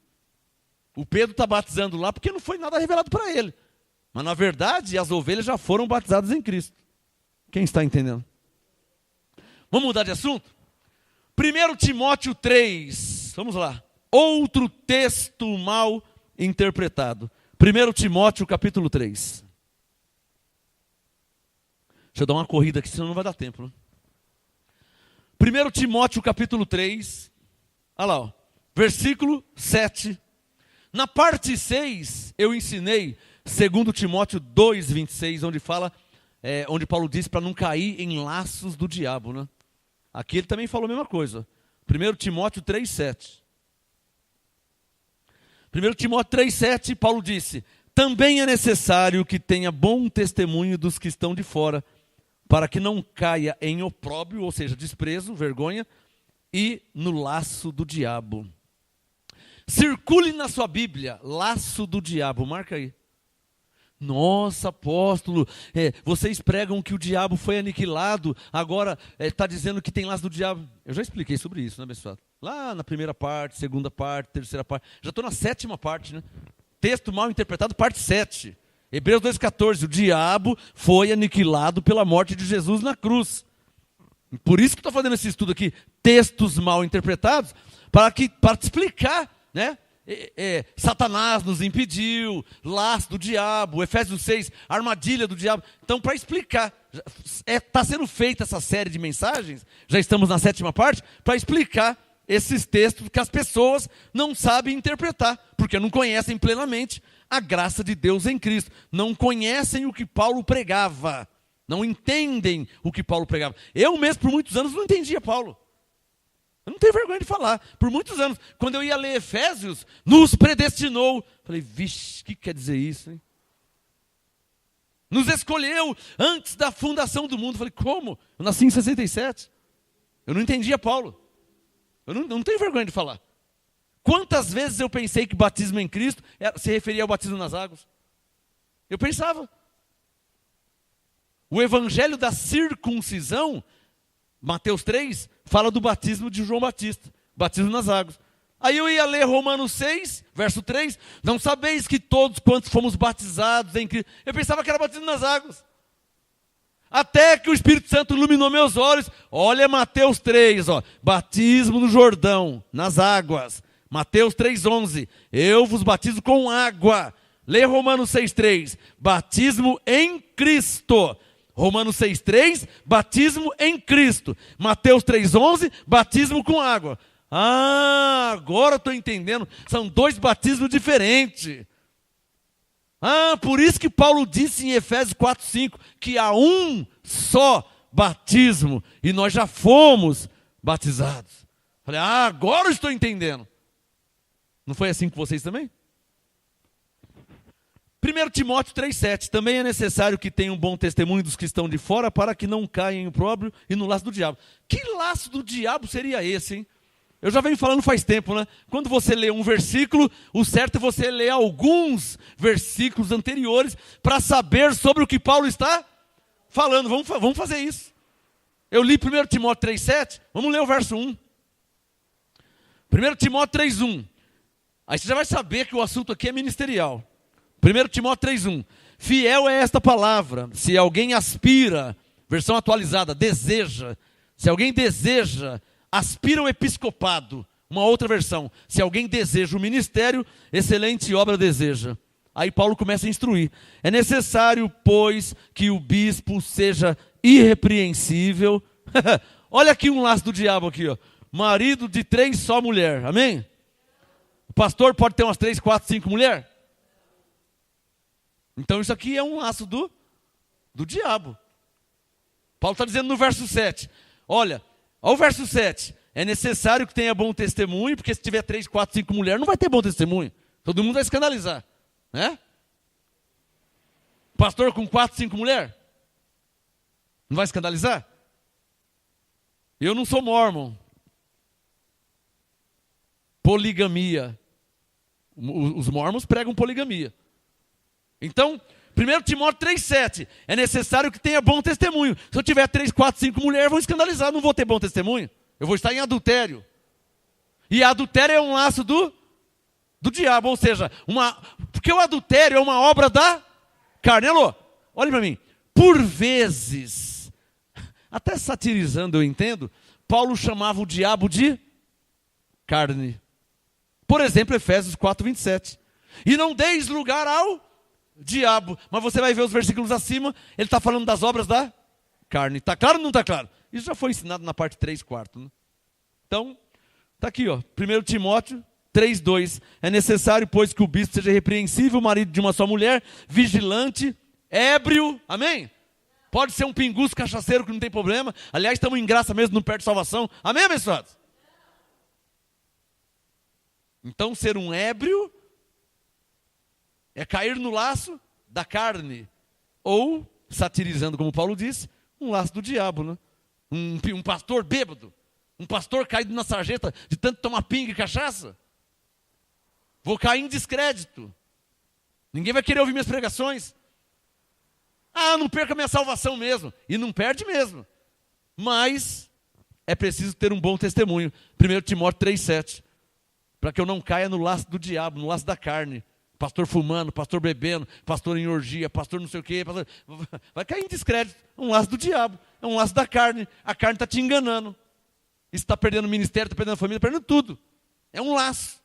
O Pedro está batizando lá porque não foi nada revelado para ele. Mas na verdade, as ovelhas já foram batizadas em Cristo. Quem está entendendo? Vamos mudar de assunto? 1 Timóteo 3. Vamos lá. Outro texto mal interpretado. 1 Timóteo capítulo 3. Deixa eu dar uma corrida aqui, senão não vai dar tempo. Né? 1 Timóteo capítulo 3. Olha lá, ó, versículo 7. Na parte 6, eu ensinei 2 Timóteo 2,26, onde fala, onde Paulo diz para não cair em laços do diabo. Né? Aqui ele também falou a mesma coisa. 1 Timóteo 3,7. 1 Timóteo 3,7, Paulo disse: também é necessário que tenha bom testemunho dos que estão de fora, para que não caia em opróbrio, ou seja, desprezo, vergonha, e no laço do diabo. Circule na sua Bíblia, laço do diabo, marca aí. Nossa, apóstolo, vocês pregam que o diabo foi aniquilado, agora está dizendo que tem laço do diabo. Eu já expliquei sobre isso, né, abençoado? Lá na primeira parte, segunda parte, terceira parte. Já estou na sétima parte, né? Texto mal interpretado, parte 7. Hebreus 2,14. O diabo foi aniquilado pela morte de Jesus na cruz. Por isso que estou fazendo esse estudo aqui, textos mal interpretados, para te explicar, né? Satanás nos impediu, laço do diabo, Efésios 6, armadilha do diabo. Então, para explicar, está sendo feita essa série de mensagens, já estamos na sétima parte, para explicar esses textos que as pessoas não sabem interpretar, porque não conhecem plenamente a graça de Deus em Cristo, não conhecem o que Paulo pregava, não entendem o que Paulo pregava. Eu mesmo, por muitos anos, não entendia Paulo. Eu não tenho vergonha de falar. Por muitos anos, quando eu ia ler Efésios, nos predestinou. Falei, vixe, o que quer dizer isso, hein? Nos escolheu antes da fundação do mundo. Falei, como? Eu nasci em 67. Eu não entendia Paulo. Eu não tenho vergonha de falar. Quantas vezes eu pensei que batismo em Cristo se referia ao batismo nas águas? Eu pensava. O evangelho da circuncisão, Mateus 3, fala do batismo de João Batista, batismo nas águas. Aí eu ia ler Romanos 6, verso 3, não sabeis que todos quantos fomos batizados em Cristo. Eu pensava que era batismo nas águas. Até que o Espírito Santo iluminou meus olhos. Olha Mateus 3, ó, batismo no Jordão, nas águas. Mateus 3,11, eu vos batizo com água. Lê Romanos 6,3, batismo em Cristo. Romanos 6,3, batismo em Cristo. Mateus 3,11, batismo com água. Ah, agora estou entendendo. São dois batismos diferentes. Ah, por isso que Paulo disse em Efésios 4,5 que há um só batismo e nós já fomos batizados. Falei, agora eu estou entendendo. Não foi assim com vocês também? 1 Timóteo 3,7, também é necessário que tenha um bom testemunho dos que estão de fora para que não caiam em opróbrio e no laço do diabo. Que laço do diabo seria esse, hein? Eu já venho falando faz tempo, né? Quando você lê um versículo, o certo é você ler alguns versículos anteriores para saber sobre o que Paulo está falando. Vamos fazer isso. Eu li 1 Timóteo 3,7, vamos ler o verso 1. 1 Timóteo 3,1. Aí você já vai saber que o assunto aqui é ministerial. 1 Timóteo 3,1. Fiel é esta palavra, se alguém aspira, versão atualizada, deseja. Se alguém deseja, aspira o episcopado. Uma outra versão, se alguém deseja o ministério, excelente obra deseja. Aí Paulo começa a instruir. É necessário, pois, que o bispo seja irrepreensível. Olha aqui um laço do diabo aqui, ó. Marido de 3 só mulher, amém? O pastor pode ter umas 3, 4, 5 mulheres? Então isso aqui é um laço do diabo. Paulo está dizendo no verso 7. Olha o verso 7. É necessário que tenha bom testemunho, porque se tiver 3, 4, 5 mulheres, não vai ter bom testemunho. Todo mundo vai escandalizar. Né? Pastor com 4, 5 mulheres? Não vai escandalizar? Eu não sou mormon. Poligamia Os mormons pregam poligamia. Então, 1 Timóteo 3,7, é necessário que tenha bom testemunho. Se eu tiver 3, 4, 5 mulheres, vão escandalizar, não vou ter bom testemunho. Eu vou estar em adultério. E adultério é um laço do diabo, ou seja, porque o adultério é uma obra da carne. Alô, olhe para mim. Por vezes, até satirizando eu entendo, Paulo chamava o diabo de carne. Por exemplo, Efésios 4:27. E não deis lugar ao diabo. Mas você vai ver os versículos acima, ele está falando das obras da carne. Está claro ou não está claro? Isso já foi ensinado na parte 3/4. Né? Então, está aqui, ó, 1 Timóteo 3:2. É necessário, pois, que o bispo seja repreensível, marido de uma só mulher, vigilante, ébrio. Amém? Pode ser um pinguço cachaceiro que não tem problema. Aliás, estamos em graça mesmo, não perde salvação. Amém, abençoados? Então, ser um ébrio é cair no laço da carne. Ou, satirizando como Paulo disse, um laço do diabo. Né? Um pastor bêbado. Um pastor caído na sarjeta de tanto tomar pinga e cachaça. Vou cair em descrédito. Ninguém vai querer ouvir minhas pregações. Ah, não perca minha salvação mesmo. E não perde mesmo. Mas é preciso ter um bom testemunho. 1 Timóteo 3,7. Para que eu não caia no laço do diabo, no laço da carne. Pastor fumando, pastor bebendo, pastor em orgia, pastor não sei o quê. Pastor... Vai cair em descrédito. É um laço do diabo. É um laço da carne. A carne está te enganando. Está perdendo o ministério, está perdendo a família, está perdendo tudo. É um laço.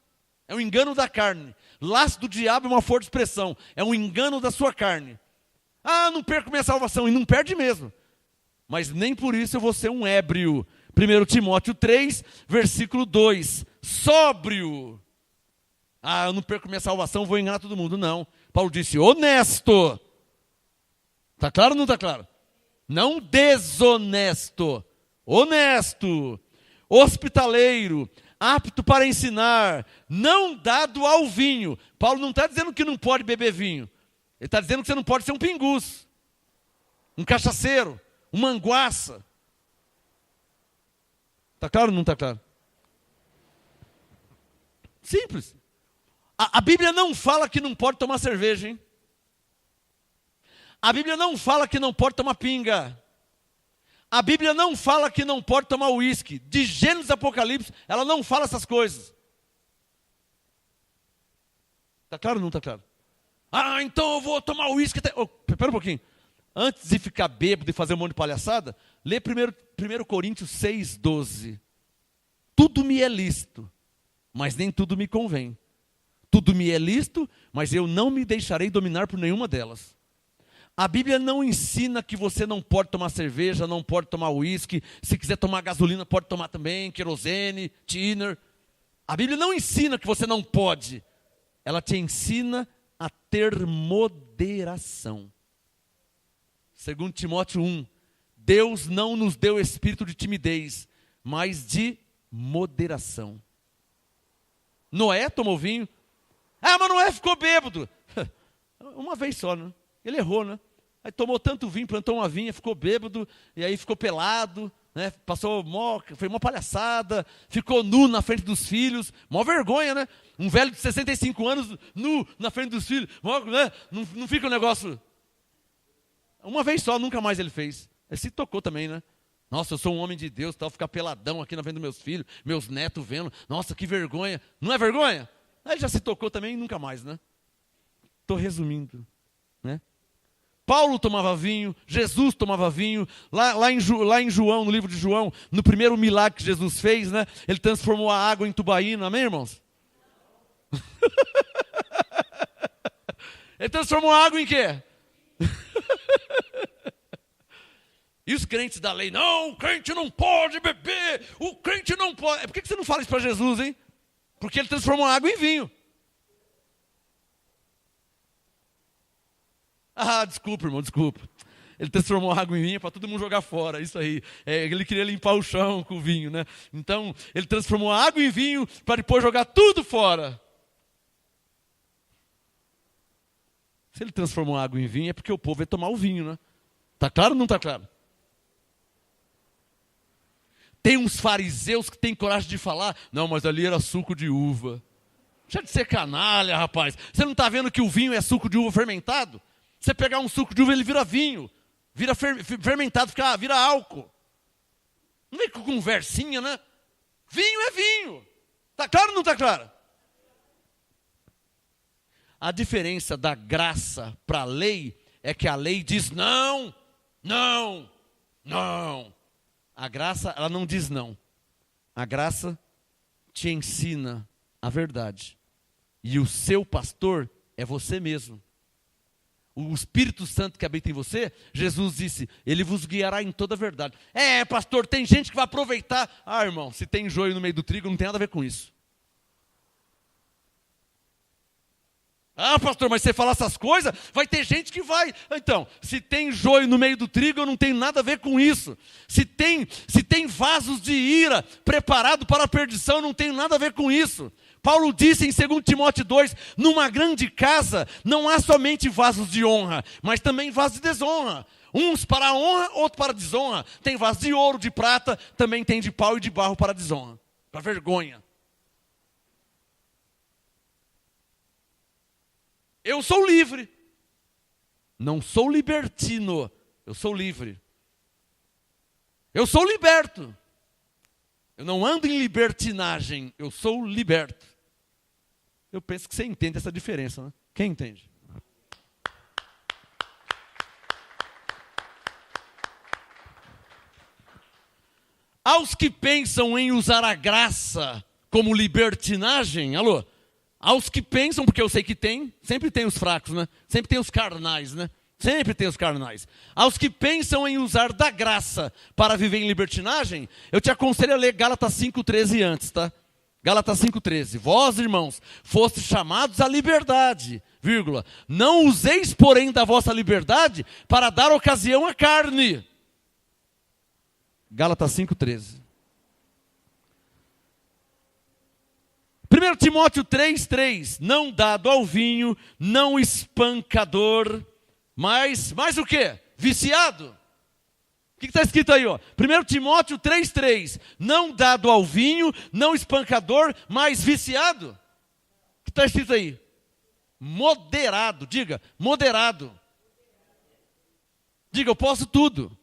É um engano da carne. Laço do diabo é uma forte expressão. É um engano da sua carne. Ah, não perco minha salvação. E não perde mesmo. Mas nem por isso eu vou ser um ébrio. 1 Timóteo 3, versículo 2. Sóbrio. Ah, eu não perco minha salvação, vou enganar todo mundo. Não. Paulo disse, honesto. Está claro ou não está claro? Não desonesto. Honesto. Hospitaleiro. Apto para ensinar. Não dado ao vinho. Paulo não está dizendo que não pode beber vinho. Ele está dizendo que você não pode ser um pinguço, um cachaceiro, um manguaça. Está claro ou não está claro? Simples. A Bíblia não fala que não pode tomar cerveja, hein? A Bíblia não fala que não pode tomar pinga. A Bíblia não fala que não pode tomar uísque. De Gênesis e Apocalipse, ela não fala essas coisas. Está claro ou não está claro? Ah, então eu vou tomar uísque. Espera um pouquinho. Antes de ficar bêbado e fazer um monte de palhaçada, lê 1 Coríntios 6:12. Tudo me é lícito, mas nem tudo me convém. Tudo me é lícito, mas eu não me deixarei dominar por nenhuma delas. A Bíblia não ensina que você não pode tomar cerveja, não pode tomar uísque. Se quiser tomar gasolina, pode tomar também, querosene, thinner. A Bíblia não ensina que você não pode. Ela te ensina a ter moderação. 2 Timóteo 1. Deus não nos deu espírito de timidez, mas de moderação. Noé tomou vinho. Ah, mas Noé ficou bêbado. Uma vez só, né? Ele errou, né? Aí tomou tanto vinho, plantou uma vinha, ficou bêbado, e aí ficou pelado, né? Foi uma palhaçada, ficou nu na frente dos filhos, mó vergonha, né? Um velho de 65 anos, nu na frente dos filhos, né? Não fica um negócio... Uma vez só, nunca mais ele fez. Ele se tocou também, né? Nossa, eu sou um homem de Deus, tal, ficar peladão aqui na frente dos meus filhos, meus netos vendo. Nossa, que vergonha. Não é vergonha? Aí já se tocou também, nunca mais, né? Estou resumindo, né? Paulo tomava vinho, Jesus tomava vinho. Lá em João, no livro de João, no primeiro milagre que Jesus fez, né? Ele transformou a água em tubaína, amém, irmãos? Ele transformou a água em quê? E os crentes da lei, não, o crente não pode beber, o crente não pode. Por que você não fala isso para Jesus, hein? Porque ele transformou a água em vinho. Ah, desculpa, irmão, desculpa. Ele transformou a água em vinho para todo mundo jogar fora, isso aí. Ele queria limpar o chão com o vinho, né? Então, ele transformou a água em vinho para depois jogar tudo fora. Se ele transformou a água em vinho, é porque o povo ia tomar o vinho, né? Está claro ou não está claro? Tem uns fariseus que têm coragem de falar, não, mas ali era suco de uva. Deixa de ser canalha, rapaz. Você não está vendo que o vinho é suco de uva fermentado? Você pegar um suco de uva, ele vira vinho. Vira fermentado, vira álcool. Não vem com conversinha, né? Vinho é vinho. Está claro ou não está claro? A diferença da graça para a lei é que a lei diz não, não, não. A graça, ela não diz não. A graça te ensina a verdade. E o seu pastor é você mesmo. O Espírito Santo que habita em você, Jesus disse, ele vos guiará em toda a verdade. Pastor, tem gente que vai aproveitar. Irmão, se tem joio no meio do trigo, não tem nada a ver com isso. Pastor, mas você falar essas coisas, vai ter gente que vai. Então, se tem joio no meio do trigo, eu não tenho nada a ver com isso. Se tem vasos de ira preparado para a perdição, eu não tenho nada a ver com isso. Paulo disse em 2 Timóteo 2, numa grande casa não há somente vasos de honra, mas também vasos de desonra. Uns para a honra, outros para a desonra. Tem vasos de ouro, de prata, também tem de pau e de barro para a desonra, para a vergonha. Eu sou livre. Não sou libertino, eu sou livre. Eu sou liberto. Eu não ando em libertinagem, eu sou liberto. Eu penso que você entende essa diferença, né? Quem entende? Aos que pensam em usar a graça como libertinagem, alô? Aos que pensam, porque eu sei que tem, sempre tem os fracos, né? Sempre tem os carnais, né? Sempre tem os carnais. Aos que pensam em usar da graça para viver em libertinagem, eu te aconselho a ler Gálatas 5,13 antes, tá? Gálatas 5,13. Vós, irmãos, fostes chamados à liberdade, vírgula. Não useis, porém, da vossa liberdade para dar ocasião à carne. Gálatas 5,13. 1 Timóteo 3,3. Não dado ao vinho, não espancador, mas o quê? Viciado. O que está escrito aí? 1 Timóteo 3,3. Não dado ao vinho, não espancador, mas viciado. O que está escrito aí? Moderado. Diga, moderado. Diga, eu posso tudo.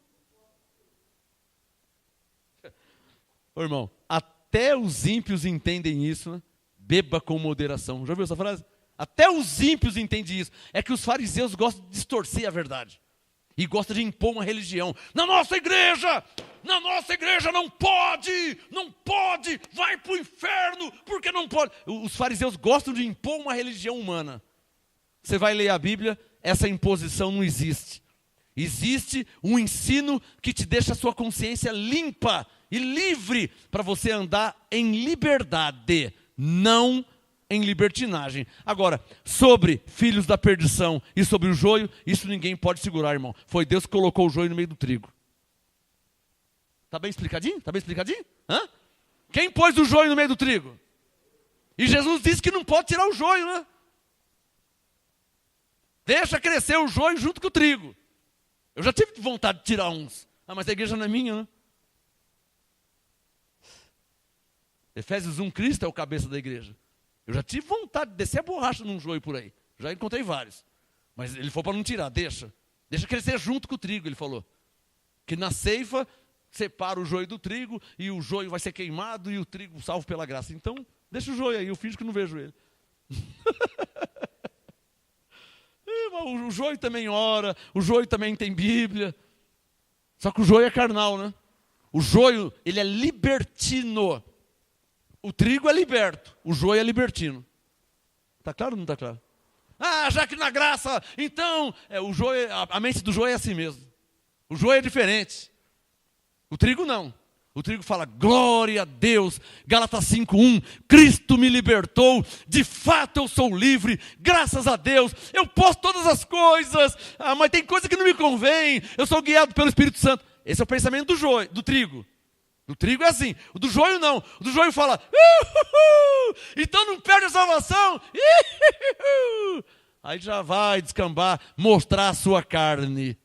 Ô, irmão, até os ímpios entendem isso, né? Beba com moderação. Já ouviu essa frase? Até os ímpios entendem isso. É que os fariseus gostam de distorcer a verdade. E gostam de impor uma religião. Na nossa igreja não pode, vai para o inferno, porque não pode. Os fariseus gostam de impor uma religião humana. Você vai ler a Bíblia, essa imposição não existe. Existe um ensino que te deixa a sua consciência limpa e livre para você andar em liberdade, não em libertinagem. Agora, sobre filhos da perdição e sobre o joio, isso ninguém pode segurar, irmão. Foi Deus que colocou o joio no meio do trigo. Está bem explicadinho? Está bem explicadinho? Hã? Quem pôs o joio no meio do trigo? E Jesus disse que não pode tirar o joio, né? Deixa crescer o joio junto com o trigo. Eu já tive vontade de tirar uns. Mas a igreja não é minha, né? Efésios 1, Cristo é o cabeça da igreja. Eu já tive vontade de descer a borracha num joio por aí. Já encontrei vários. Mas ele falou para não tirar, deixa crescer junto com o trigo, ele falou. Que na ceifa, separa o joio do trigo, e o joio vai ser queimado, e o trigo salvo pela graça. Então, deixa o joio aí, eu finjo que não vejo ele. O joio também ora, o joio também tem Bíblia. Só que o joio é carnal, né? O joio, ele é libertino. O trigo é liberto, o joio é libertino. Está claro ou não está claro? Já que na graça, então, o joio, a mente do joio é assim mesmo. O joio é diferente. O trigo não. O trigo fala, glória a Deus. Gálatas 5:1, Cristo me libertou, de fato eu sou livre, graças a Deus, eu posso todas as coisas, mas tem coisa que não me convém, eu sou guiado pelo Espírito Santo. Esse é o pensamento do joio, do trigo. O trigo é assim, o do joio não. O do joio fala, então não perde a salvação. Aí já vai descambar, mostrar a sua carne.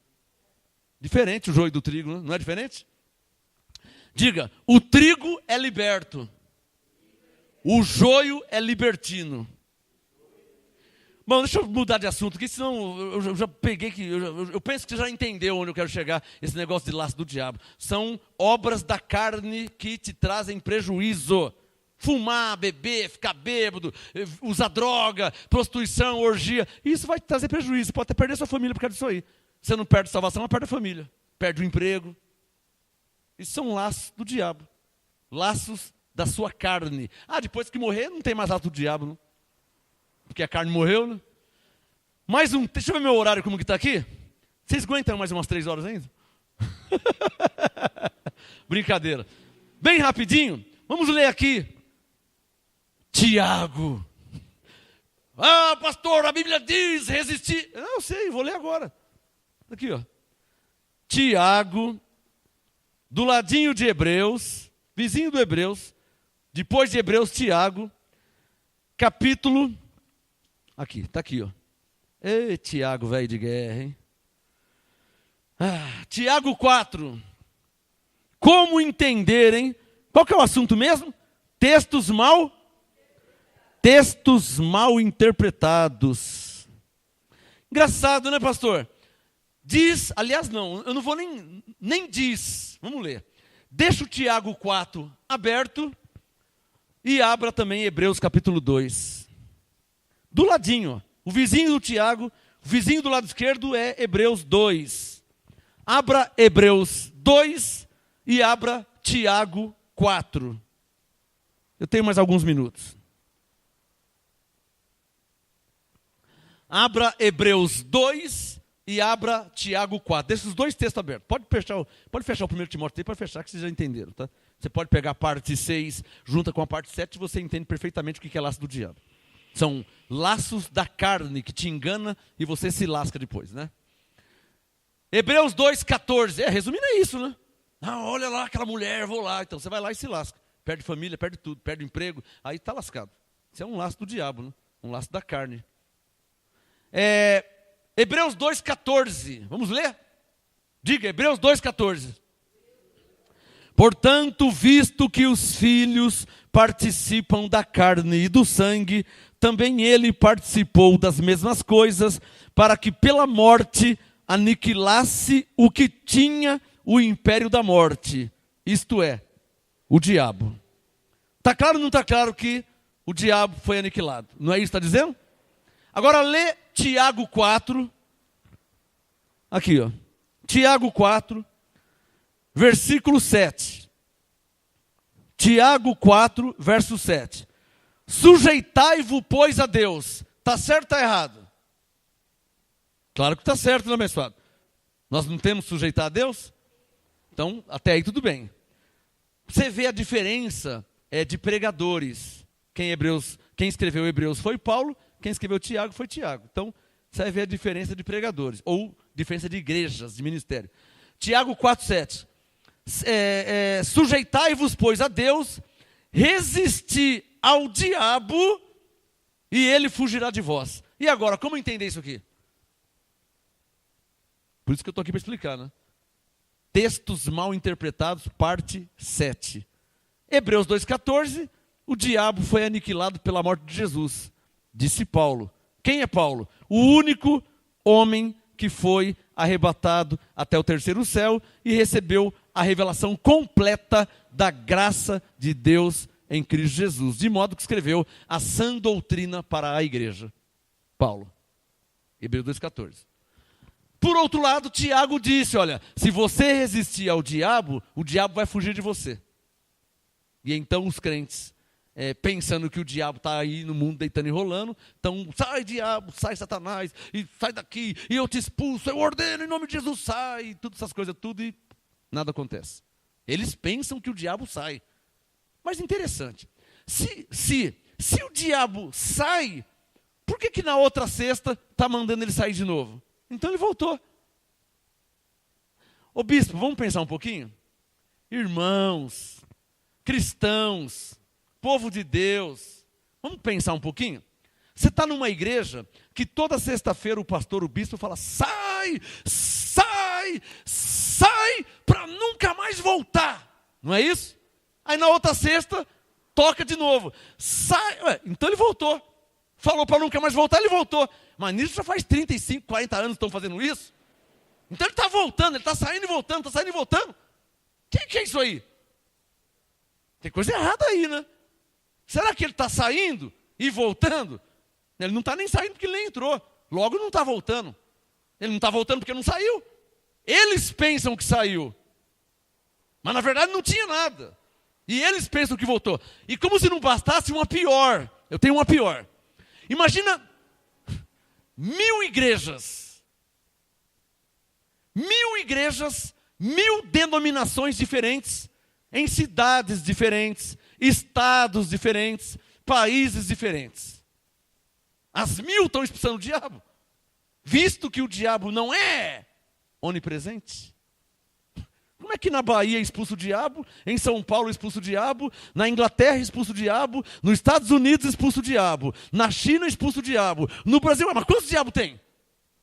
Diferente o joio do trigo, não é diferente? Diga, o trigo é liberto. O joio é libertino. Bom, deixa eu mudar de assunto aqui, senão eu já peguei que... Eu penso que você já entendeu onde eu quero chegar, esse negócio de laço do diabo. São obras da carne que te trazem prejuízo. Fumar, beber, ficar bêbado, usar droga, prostituição, orgia. Isso vai te trazer prejuízo. Você pode até perder sua família por causa disso aí. Você não perde salvação, mas perde a família. Perde o emprego. Isso são laços do diabo. Laços da sua carne. Depois que morrer, não tem mais laço do diabo, não. Porque a carne morreu, né? Mais um. Deixa eu ver meu horário como que está aqui. Vocês aguentam mais umas 3 horas ainda? Brincadeira. Bem rapidinho. Vamos ler aqui. Tiago. Pastor, a Bíblia diz resistir. Não, eu sei, vou ler agora. Aqui, ó. Tiago, do ladinho de Hebreus, vizinho do Hebreus, depois de Hebreus, Tiago, capítulo... Aqui, está aqui, ó. Ei, Tiago, velho de guerra, hein? Tiago 4. Como entender, hein? Qual que é o assunto mesmo? Textos mal interpretados. Engraçado, né, pastor? Diz, aliás, não, eu não vou nem diz. Vamos ler. Deixa o Tiago 4 aberto e abra também Hebreus capítulo 2. Do ladinho, ó, o vizinho do Tiago, o vizinho do lado esquerdo é Hebreus 2. Abra Hebreus 2 e abra Tiago 4. Eu tenho mais alguns minutos. Abra Hebreus 2 e abra Tiago 4. Deixa os dois textos abertos. Pode fechar o 1 Timóteo, pode fechar que vocês já entenderam, tá? Você pode pegar a parte 6 junta com a parte 7 e você entende perfeitamente o que é laço do diabo. São laços da carne que te engana e você se lasca depois, né? Hebreus 2,14. Resumindo é isso, né? Olha lá aquela mulher, vou lá. Então você vai lá e se lasca. Perde família, perde tudo, perde emprego. Aí está lascado. Isso é um laço do diabo, né? Um laço da carne. Hebreus 2,14. Vamos ler? Diga, Hebreus 2,14. Portanto, visto que os filhos participam da carne e do sangue, também ele participou das mesmas coisas, para que pela morte aniquilasse o que tinha o império da morte, isto é, o diabo. Está claro ou não está claro que o diabo foi aniquilado? Não é isso que está dizendo? Agora lê Tiago 4. Aqui, ó. Tiago 4, versículo 7. Tiago 4, verso 7. Sujeitai-vos, pois, a Deus. Está certo ou está errado? Claro que está certo, não é, abençoado? Nós não temos que sujeitar a Deus? Então, até aí tudo bem. Você vê a diferença de pregadores. Quem escreveu Hebreus foi Paulo, quem escreveu Tiago foi Tiago. Então, você vai ver a diferença de pregadores, ou diferença de igrejas, de ministério. Tiago 4, 7. Sujeitai-vos, pois, a Deus, resisti ao diabo e ele fugirá de vós. E agora, como entender isso aqui? Por isso que eu estou aqui para explicar, né? Textos mal interpretados, parte 7. Hebreus 2,14, o diabo foi aniquilado pela morte de Jesus, disse Paulo. Quem é Paulo? O único homem que foi arrebatado até o terceiro céu e recebeu a revelação completa da graça de Deus em Cristo Jesus, de modo que escreveu a sã doutrina para a igreja. Paulo, Hebreus 2,14. Por outro lado, Tiago disse, olha, se você resistir ao diabo, o diabo vai fugir de você. E então os crentes, pensando que o diabo está aí no mundo deitando e rolando, então sai diabo, sai Satanás, e sai daqui, e eu te expulso, eu ordeno em nome de Jesus, sai, todas essas coisas, tudo, e nada acontece. Eles pensam que o diabo sai. Mas interessante, se o diabo sai, por que na outra sexta está mandando ele sair de novo? Então ele voltou. Ô bispo, vamos pensar um pouquinho? Irmãos, cristãos, povo de Deus, vamos pensar um pouquinho? Você está numa igreja que toda sexta-feira o pastor, o bispo fala, sai, sai, sai, para nunca mais voltar. Não é isso? Aí na outra sexta, toca de novo. Sai. Ué, então ele voltou. Falou para nunca mais voltar, ele voltou. Mas nisso já faz 35, 40 anos que estão fazendo isso. Então ele está voltando, ele está saindo e voltando, está saindo e voltando. O que é isso aí? Tem coisa errada aí, né? Será que ele está saindo e voltando? Ele não está nem saindo porque ele nem entrou. Logo não está voltando. Ele não está voltando porque não saiu. Eles pensam que saiu. Mas na verdade não tinha nada. E eles pensam que voltou. E como se não bastasse uma pior. Eu tenho uma pior. Imagina 1000 igrejas. 1000 igrejas, 1000 denominações diferentes, em cidades diferentes, estados diferentes, países diferentes. As 1000 estão expulsando o diabo. Visto que o diabo não é onipresente. Como é que na Bahia expulsa o diabo, em São Paulo expulsa o diabo, na Inglaterra expulsa o diabo, nos Estados Unidos expulsa o diabo, na China expulsa o diabo, no Brasil, mas quantos diabos tem?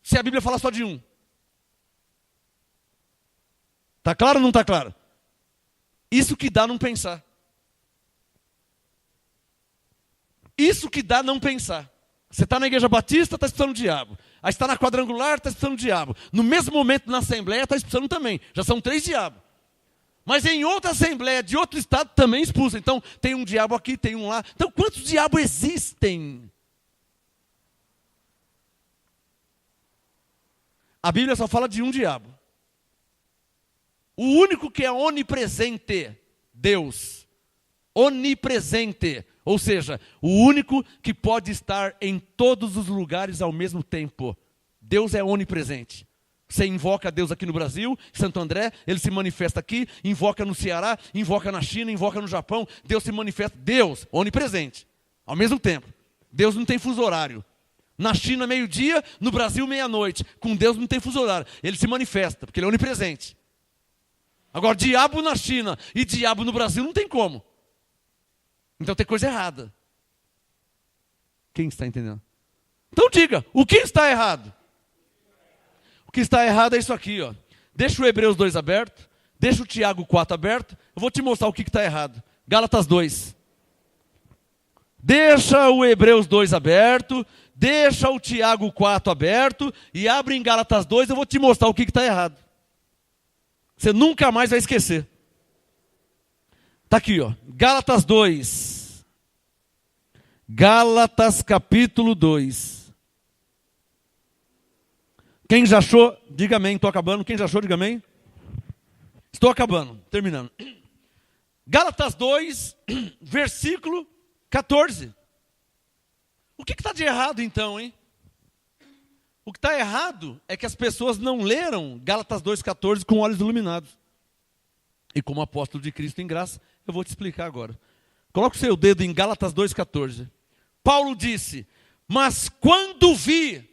Se a Bíblia fala só de um. Está claro ou não está claro? Isso que dá não pensar. Isso que dá não pensar. Você está na igreja batista, está expulsando o diabo. Aí está na quadrangular, está expulsando o diabo. No mesmo momento na assembleia, está expulsando também. Já são 3 diabos. Mas em outra assembleia de outro estado também expulsa. Então tem um diabo aqui, tem um lá. Então quantos diabos existem? A Bíblia só fala de um diabo. O único que é onipresente, Deus. Onipresente. Ou seja, o único que pode estar em todos os lugares ao mesmo tempo. Deus é onipresente. Você invoca Deus aqui no Brasil, Santo André, Ele se manifesta aqui, invoca no Ceará, invoca na China, invoca no Japão, Deus se manifesta. Deus, onipresente, ao mesmo tempo. Deus não tem fuso horário. Na China, meio-dia, no Brasil, meia-noite. Com Deus não tem fuso horário. Ele se manifesta, porque Ele é onipresente. Agora, diabo na China e diabo no Brasil não tem como. Então tem coisa errada. Quem está entendendo? Então diga, o que está errado? O que está errado é isso aqui, ó. Deixa o Hebreus 2 aberto, deixa o Tiago 4 aberto, eu vou te mostrar o que está errado. Gálatas 2. Deixa o Hebreus 2 aberto, deixa o Tiago 4 aberto e abre em Gálatas 2, eu vou te mostrar o que está errado. Você nunca mais vai esquecer. Está aqui, ó. Gálatas 2. Gálatas capítulo 2. Quem já achou, diga amém, estou acabando. Quem já achou, diga amém. Estou acabando, terminando. Gálatas 2, versículo 14. O que está de errado então, hein? O que está errado é que as pessoas não leram Gálatas 2,14 com olhos iluminados. E como apóstolo de Cristo em graça, eu vou te explicar agora. Coloque o seu dedo em Gálatas 2,14. Paulo disse, mas quando vi,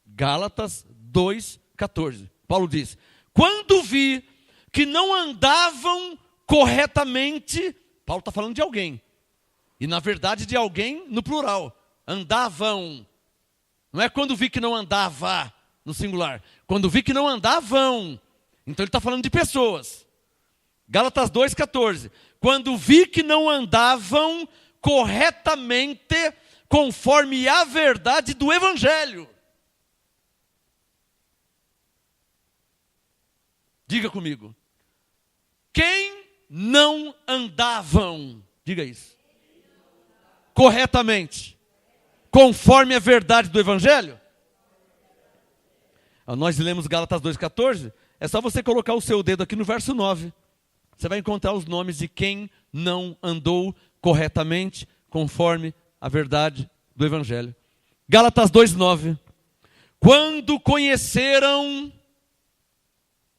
Gálatas 2,14. Paulo disse, quando vi que não andavam corretamente, Paulo está falando de alguém. E na verdade de alguém no plural. Andavam. Não é quando vi que não andava, no singular. Quando vi que não andavam. Então ele está falando de pessoas. Gálatas 2,14. Quando vi que não andavam corretamente conforme a verdade do Evangelho. Diga comigo. Quem não andavam, diga isso. Corretamente. Conforme a verdade do Evangelho. Nós lemos Gálatas 2,14. É só você colocar o seu dedo aqui no verso 9. Você vai encontrar os nomes de quem não andou corretamente conforme a verdade do Evangelho. Gálatas 2,9. Quando conheceram,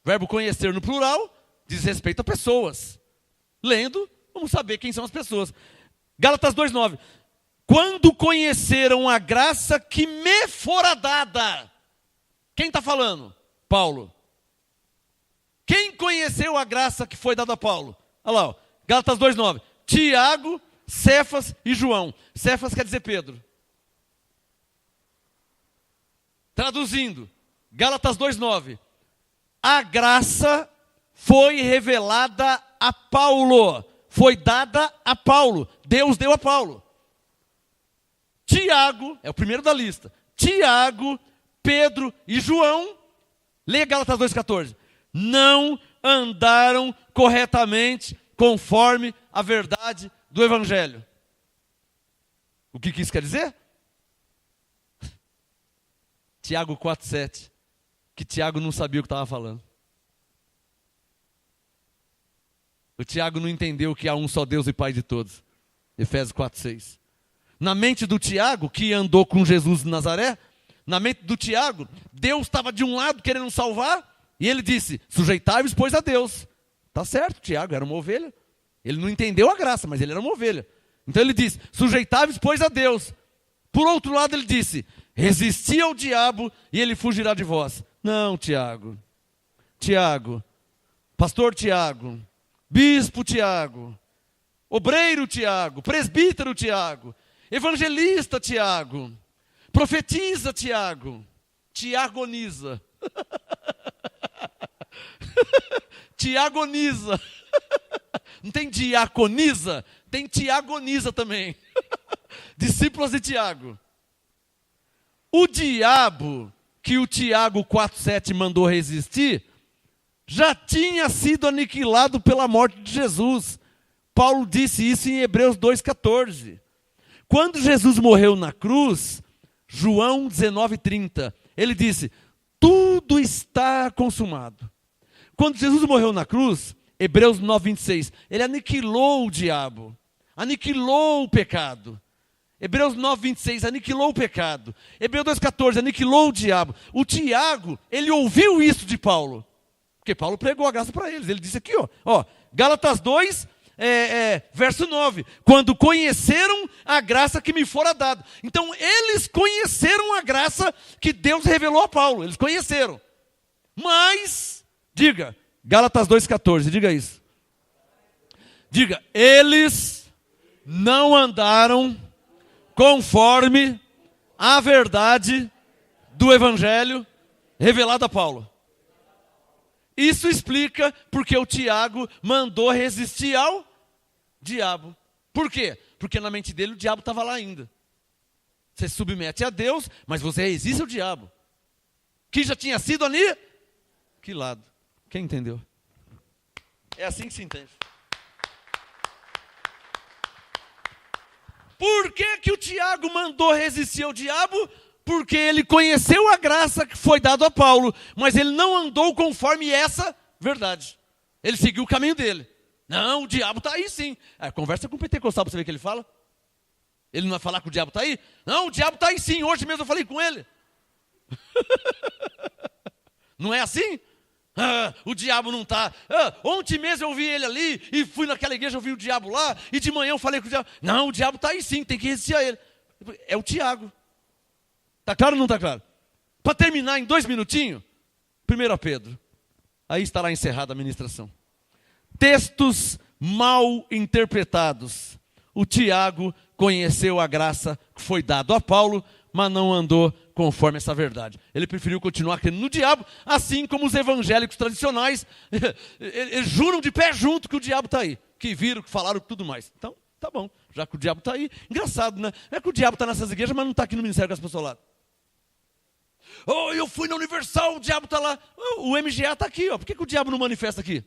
verbo conhecer no plural, diz respeito a pessoas. Lendo, vamos saber quem são as pessoas. Gálatas 2,9. Quando conheceram a graça que me fora dada. Quem está falando? Paulo. Quem conheceu a graça que foi dada a Paulo? Olha lá, ó. Gálatas 2,9. Tiago, Cefas e João. Cefas quer dizer Pedro. Traduzindo, Gálatas 2,9. A graça foi revelada a Paulo. foi dada a Paulo. Deus deu a Paulo. Tiago, é o primeiro da lista. Tiago, Pedro e João, leia Gálatas 2,14. Não andaram corretamente conforme a verdade do Evangelho. O que isso quer dizer? Tiago 4,7. Que Tiago não sabia o que estava falando. O Tiago não entendeu que há um só Deus e Pai de todos. Efésios 4,6. Na mente do Tiago, que andou com Jesus de Nazaré, na mente do Tiago, Deus estava de um lado querendo salvar, e ele disse, sujeitai-vos, pois, a Deus. Tá certo, Tiago era uma ovelha. Ele não entendeu a graça, mas ele era uma ovelha. Então ele disse, sujeitai-vos, pois, a Deus. Por outro lado ele disse, resisti ao diabo e ele fugirá de vós. Não, Tiago, pastor Tiago, bispo Tiago, obreiro Tiago, presbítero Tiago, evangelista Tiago, profetiza Tiago, tiagoniza. Tiagoniza. Não tem diaconiza, tem tiagoniza também. Discípulos de Tiago. O diabo que o Tiago 4,7 mandou resistir, já tinha sido aniquilado pela morte de Jesus. Paulo disse isso em Hebreus 2,14. Quando Jesus morreu na cruz, João 19,30, ele disse, tudo está consumado. Quando Jesus morreu na cruz, Hebreus 9,26, ele aniquilou o diabo, aniquilou o pecado. Hebreus 9,26, aniquilou o pecado. Hebreus 2,14, aniquilou o diabo. O Tiago, ele ouviu isso de Paulo. Porque Paulo pregou a graça para eles. Ele disse aqui, ó Gálatas 2, verso 9. Quando conheceram a graça que me fora dada. Então, eles conheceram a graça que Deus revelou a Paulo. Eles conheceram. Mas, diga, Gálatas 2,14, diga isso. Diga, eles não andaram conforme a verdade do Evangelho revelado a Paulo. Isso explica porque o Tiago mandou resistir ao diabo. Por quê? Porque na mente dele o diabo estava lá ainda. Você se submete a Deus, mas você resiste ao diabo. Que já tinha sido aniquilado. Quem entendeu? É assim que se entende. Por que o Tiago mandou resistir ao diabo? Porque ele conheceu a graça que foi dada a Paulo, mas ele não andou conforme essa verdade. Ele seguiu o caminho dele. Não, o diabo está aí sim. Conversa com o pentecostal para você ver o que ele fala. Ele não vai falar que o diabo está aí? Não, o diabo está aí sim. Hoje mesmo eu falei com ele. Não é assim? O diabo não está. Ontem mesmo eu vi ele ali, e fui naquela igreja, eu vi o diabo lá, e de manhã eu falei com o diabo. Não, o diabo está aí sim, tem que resistir a ele. É o Tiago. Está claro ou não está claro? Para terminar em 2 minutinhos, 1 Pedro. Aí estará encerrada a ministração. Textos mal interpretados. O Tiago conheceu a graça que foi dada a Paulo, mas não andou conforme essa verdade. Ele preferiu continuar crendo no diabo, assim como os evangélicos tradicionais, eles juram de pé junto que o diabo está aí, que viram, que falaram tudo mais. Então, tá bom, já que o diabo está aí. Engraçado, né? É que o diabo está nessas igrejas, mas não está aqui no Ministério das Apostoladas. Eu fui na Universal, o diabo está lá. O MGA está aqui, por que o diabo não manifesta aqui?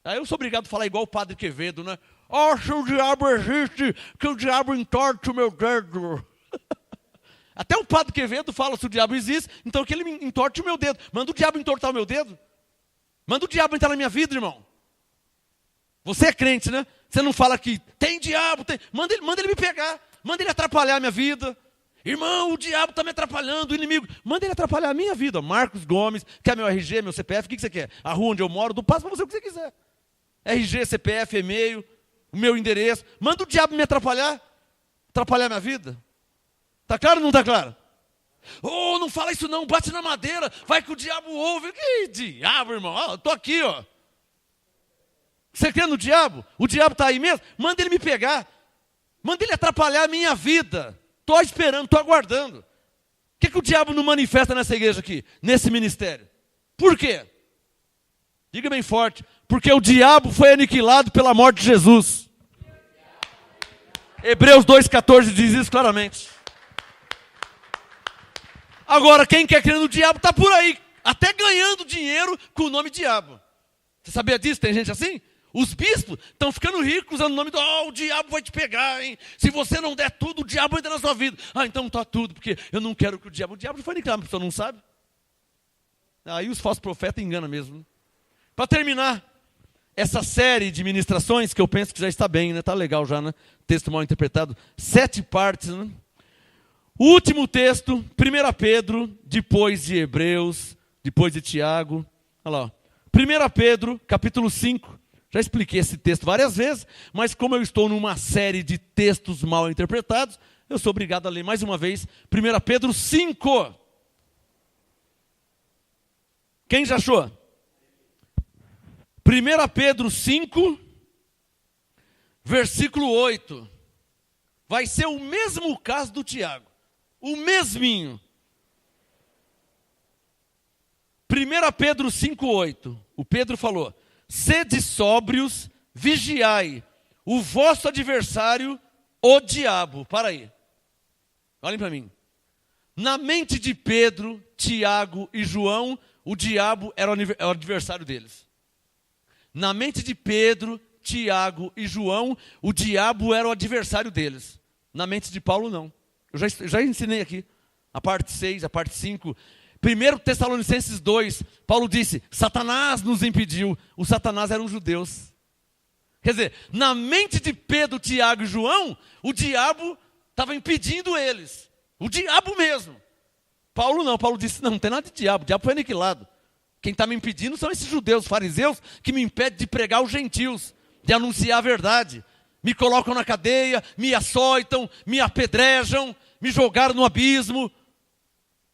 Aí eu sou obrigado a falar igual o padre Quevedo, né? Se o diabo existe, que o diabo entorte o meu dedo. Até o padre Quevedo fala, se o diabo existe, então que ele entorte o meu dedo. Manda o diabo entortar o meu dedo. Manda o diabo entrar na minha vida, irmão. Você é crente, né? Você não fala que tem diabo, tem. Manda ele me pegar. Manda ele atrapalhar a minha vida. Irmão, o diabo está me atrapalhando, o inimigo. Manda ele atrapalhar a minha vida. Marcos Gomes, quer meu RG, meu CPF, o que você quer? A rua onde eu moro, do passo para você o que você quiser. RG, CPF, e-mail, o meu endereço. Manda o diabo me atrapalhar a minha vida. Está claro ou não está claro? Não fala isso não, bate na madeira, vai que o diabo ouve. Que diabo, irmão? Estou aqui, Você crê no diabo? O diabo está aí mesmo? Manda ele me pegar. Manda ele atrapalhar a minha vida. Estou esperando, estou aguardando. O que o diabo não manifesta nessa igreja aqui? Nesse ministério? Por quê? Diga bem forte. Porque o diabo foi aniquilado pela morte de Jesus. Hebreus 2,14 diz isso claramente. Agora, quem quer crer no diabo está por aí, até ganhando dinheiro com o nome diabo. Você sabia disso? Tem gente assim? Os bispos estão ficando ricos usando o nome do... o diabo vai te pegar, hein? Se você não der tudo, o diabo entra na sua vida. Então tá tudo, porque eu não quero que o diabo... O diabo não foi aniquilado, a pessoa não sabe. Aí os falsos profetas enganam mesmo. Né? Para terminar, essa série de ministrações, que eu penso que já está bem, né? Está legal já, né? Texto mal interpretado. 7 partes, né? O último texto, 1 Pedro, depois de Hebreus, depois de Tiago. Olha lá. 1 Pedro, capítulo 5. Já expliquei esse texto várias vezes, mas como eu estou numa série de textos mal interpretados, eu sou obrigado a ler mais uma vez 1 Pedro 5. Quem já achou? 1 Pedro 5, versículo 8. Vai ser o mesmo caso do Tiago. O mesminho. 1 Pedro 5,8. O Pedro falou: sede sóbrios, vigiai, o vosso adversário, o diabo. Para aí. Olhem para mim. Na mente de Pedro, Tiago e João, o diabo era o adversário deles. Na mente de Pedro, Tiago e João, o diabo era o adversário deles. Na mente de Paulo, não. Eu já ensinei aqui, a parte 6, a parte 5. 1 Tessalonicenses 2, Paulo disse, Satanás nos impediu. Os Satanás eram os judeus. Quer dizer, na mente de Pedro, Tiago e João, o diabo estava impedindo eles. O diabo mesmo. Paulo não, Paulo disse, não tem nada de diabo, o diabo foi aniquilado. Quem está me impedindo são esses judeus, fariseus, que me impedem de pregar aos gentios, de anunciar a verdade. Me colocam na cadeia, me açoitam, me apedrejam, me jogaram no abismo.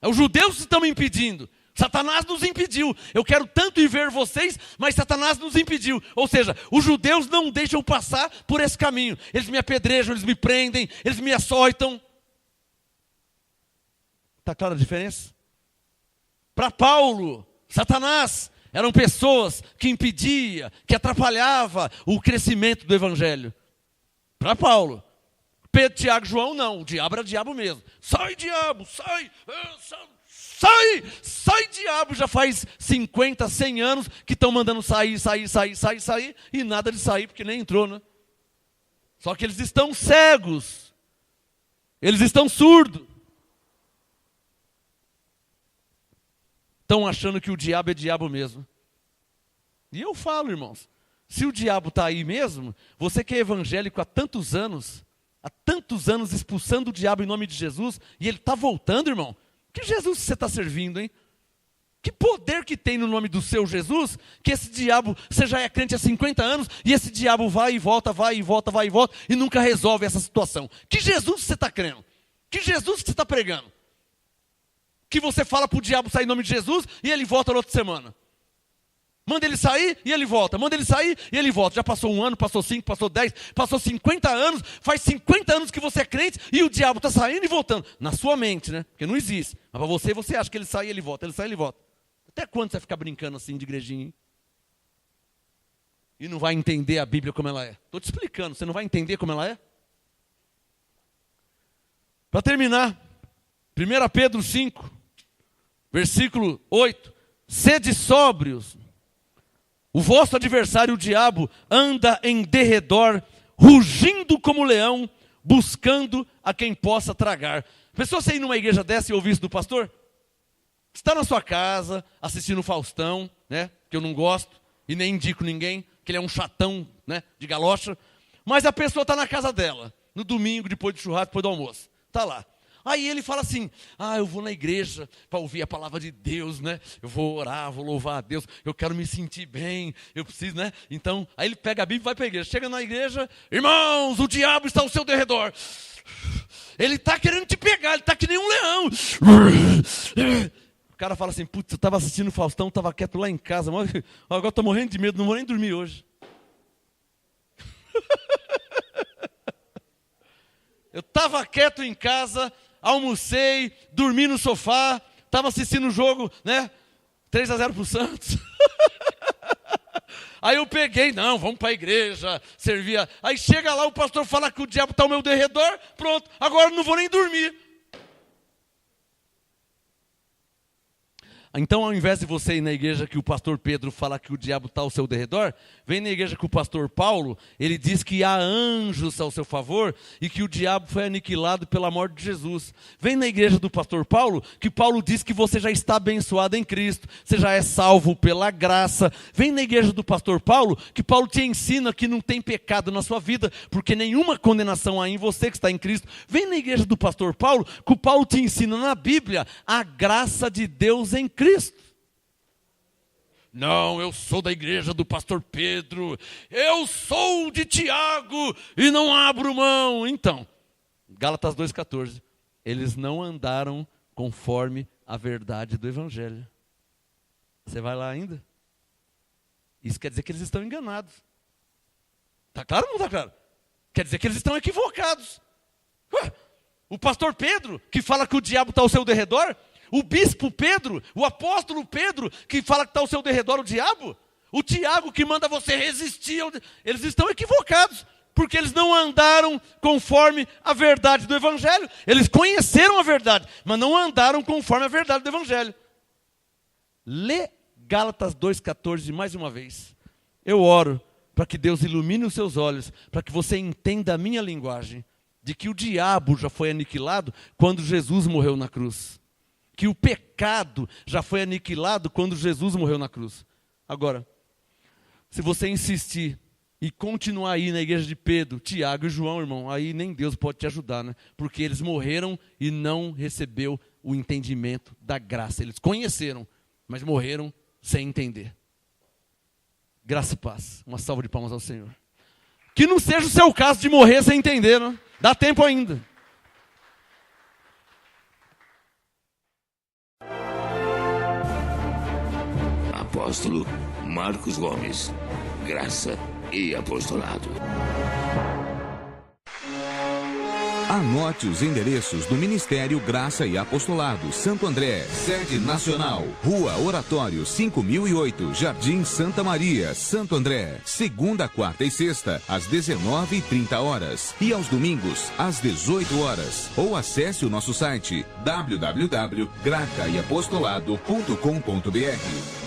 Os judeus que estão me impedindo. Satanás nos impediu. Eu quero tanto ir ver vocês, mas Satanás nos impediu. Ou seja, os judeus não deixam passar por esse caminho. Eles me apedrejam, eles me prendem, eles me açoitam. Está clara a diferença? Para Paulo, Satanás eram pessoas que impediam, que atrapalhavam o crescimento do evangelho. Para Paulo. Pedro, Tiago e João não, o diabo era diabo mesmo. Sai diabo, sai, sai diabo. Já faz 50, 100 anos que estão mandando sair, e nada de sair porque nem entrou, né? Só que eles estão cegos, eles estão surdos. Estão achando que o diabo é diabo mesmo. E eu falo, irmãos, se o diabo está aí mesmo, você que é evangélico há tantos anos expulsando o diabo em nome de Jesus, e ele está voltando, irmão. Que Jesus você está servindo, hein? Que poder que tem no nome do seu Jesus, que esse diabo, você já é crente há 50 anos, e esse diabo vai e volta, e nunca resolve essa situação. Que Jesus você está crendo? Que Jesus que você está pregando? Que você fala para o diabo sair em nome de Jesus, e ele volta na outra semana. Manda ele sair e ele volta. Manda ele sair e ele volta. Já passou 1 ano, passou 5, passou 10, passou 50 anos. Faz 50 anos que você é crente e o diabo está saindo e voltando. Na sua mente, né? Porque não existe. Mas para você acha que ele sai e ele volta. Ele sai e ele volta. Até quando você vai ficar brincando assim de igrejinha, hein? E não vai entender a Bíblia como ela é? Estou te explicando. Você não vai entender como ela é? Para terminar, 1 Pedro 5, versículo 8. Sede sóbrios. O vosso adversário, o diabo, anda em derredor, rugindo como leão, buscando a quem possa tragar. Pensou você ir numa igreja dessa e ouvir isso do pastor? Você está na sua casa, assistindo o Faustão, né? Que eu não gosto, e nem indico ninguém, que ele é um chatão, né? De galocha. Mas a pessoa está na casa dela, no domingo, depois do churrasco, depois do almoço. Está lá. Aí ele fala assim, eu vou na igreja para ouvir a palavra de Deus, né? Eu vou orar, vou louvar a Deus, eu quero me sentir bem, eu preciso, né? Então, aí ele pega a Bíblia e vai para a igreja. Chega na igreja, irmãos, o diabo está ao seu derredor. Ele está querendo te pegar, ele está que nem um leão. O cara fala assim, putz, eu estava assistindo o Faustão, estava quieto lá em casa, mas agora estou morrendo de medo, não vou nem dormir hoje. Eu estava quieto em casa, almocei, dormi no sofá, estava assistindo o jogo, né? 3-0 para o Santos. Aí eu peguei, não, vamos para a igreja, servia. Aí chega lá, o pastor fala que o diabo está ao meu derredor, pronto, agora eu não vou nem dormir. Então, ao invés de você ir na igreja que o pastor Pedro fala que o diabo está ao seu derredor, vem na igreja que o pastor Paulo, ele diz que há anjos ao seu favor e que o diabo foi aniquilado pela morte de Jesus. Vem na igreja do pastor Paulo, que Paulo diz que você já está abençoado em Cristo, você já é salvo pela graça. Vem na igreja do pastor Paulo, que Paulo te ensina que não tem pecado na sua vida, porque nenhuma condenação há em você que está em Cristo. Vem na igreja do pastor Paulo, que o Paulo te ensina na Bíblia a graça de Deus em Cristo. Não, eu sou da igreja do pastor Pedro, eu sou de Tiago e não abro mão. Então, Gálatas 2,14, eles não andaram conforme a verdade do evangelho. Você vai lá ainda? Isso quer dizer que eles estão enganados. Está claro ou não está claro? Quer dizer que eles estão equivocados. O pastor Pedro, que fala que o diabo está ao seu derredor, o bispo Pedro, o apóstolo Pedro, que fala que está ao seu derredor o diabo, o Tiago que manda você resistir, eles estão equivocados, porque eles não andaram conforme a verdade do evangelho. Eles conheceram a verdade, mas não andaram conforme a verdade do evangelho. Lê Gálatas 2,14 mais uma vez. Eu oro para que Deus ilumine os seus olhos, para que você entenda a minha linguagem, de que o diabo já foi aniquilado quando Jesus morreu na cruz. Que o pecado já foi aniquilado quando Jesus morreu na cruz. Agora, se você insistir e continuar aí na igreja de Pedro, Tiago e João, irmão, aí nem Deus pode te ajudar, né? Porque eles morreram e não recebeu o entendimento da graça. Eles conheceram, mas morreram sem entender. Graça e paz. Uma salva de palmas ao Senhor. Que não seja o seu caso de morrer sem entender, né? Dá tempo ainda. Apóstolo Marcos Gomes, graça e apostolado. Anote os endereços do Ministério Graça e Apostolado Santo André, sede nacional, Rua Oratório 5008, Jardim Santa Maria, Santo André, segunda, quarta e sexta, às 19h30 e aos domingos, às 18 horas. Ou acesse o nosso site www.gracaeapostolado.com.br.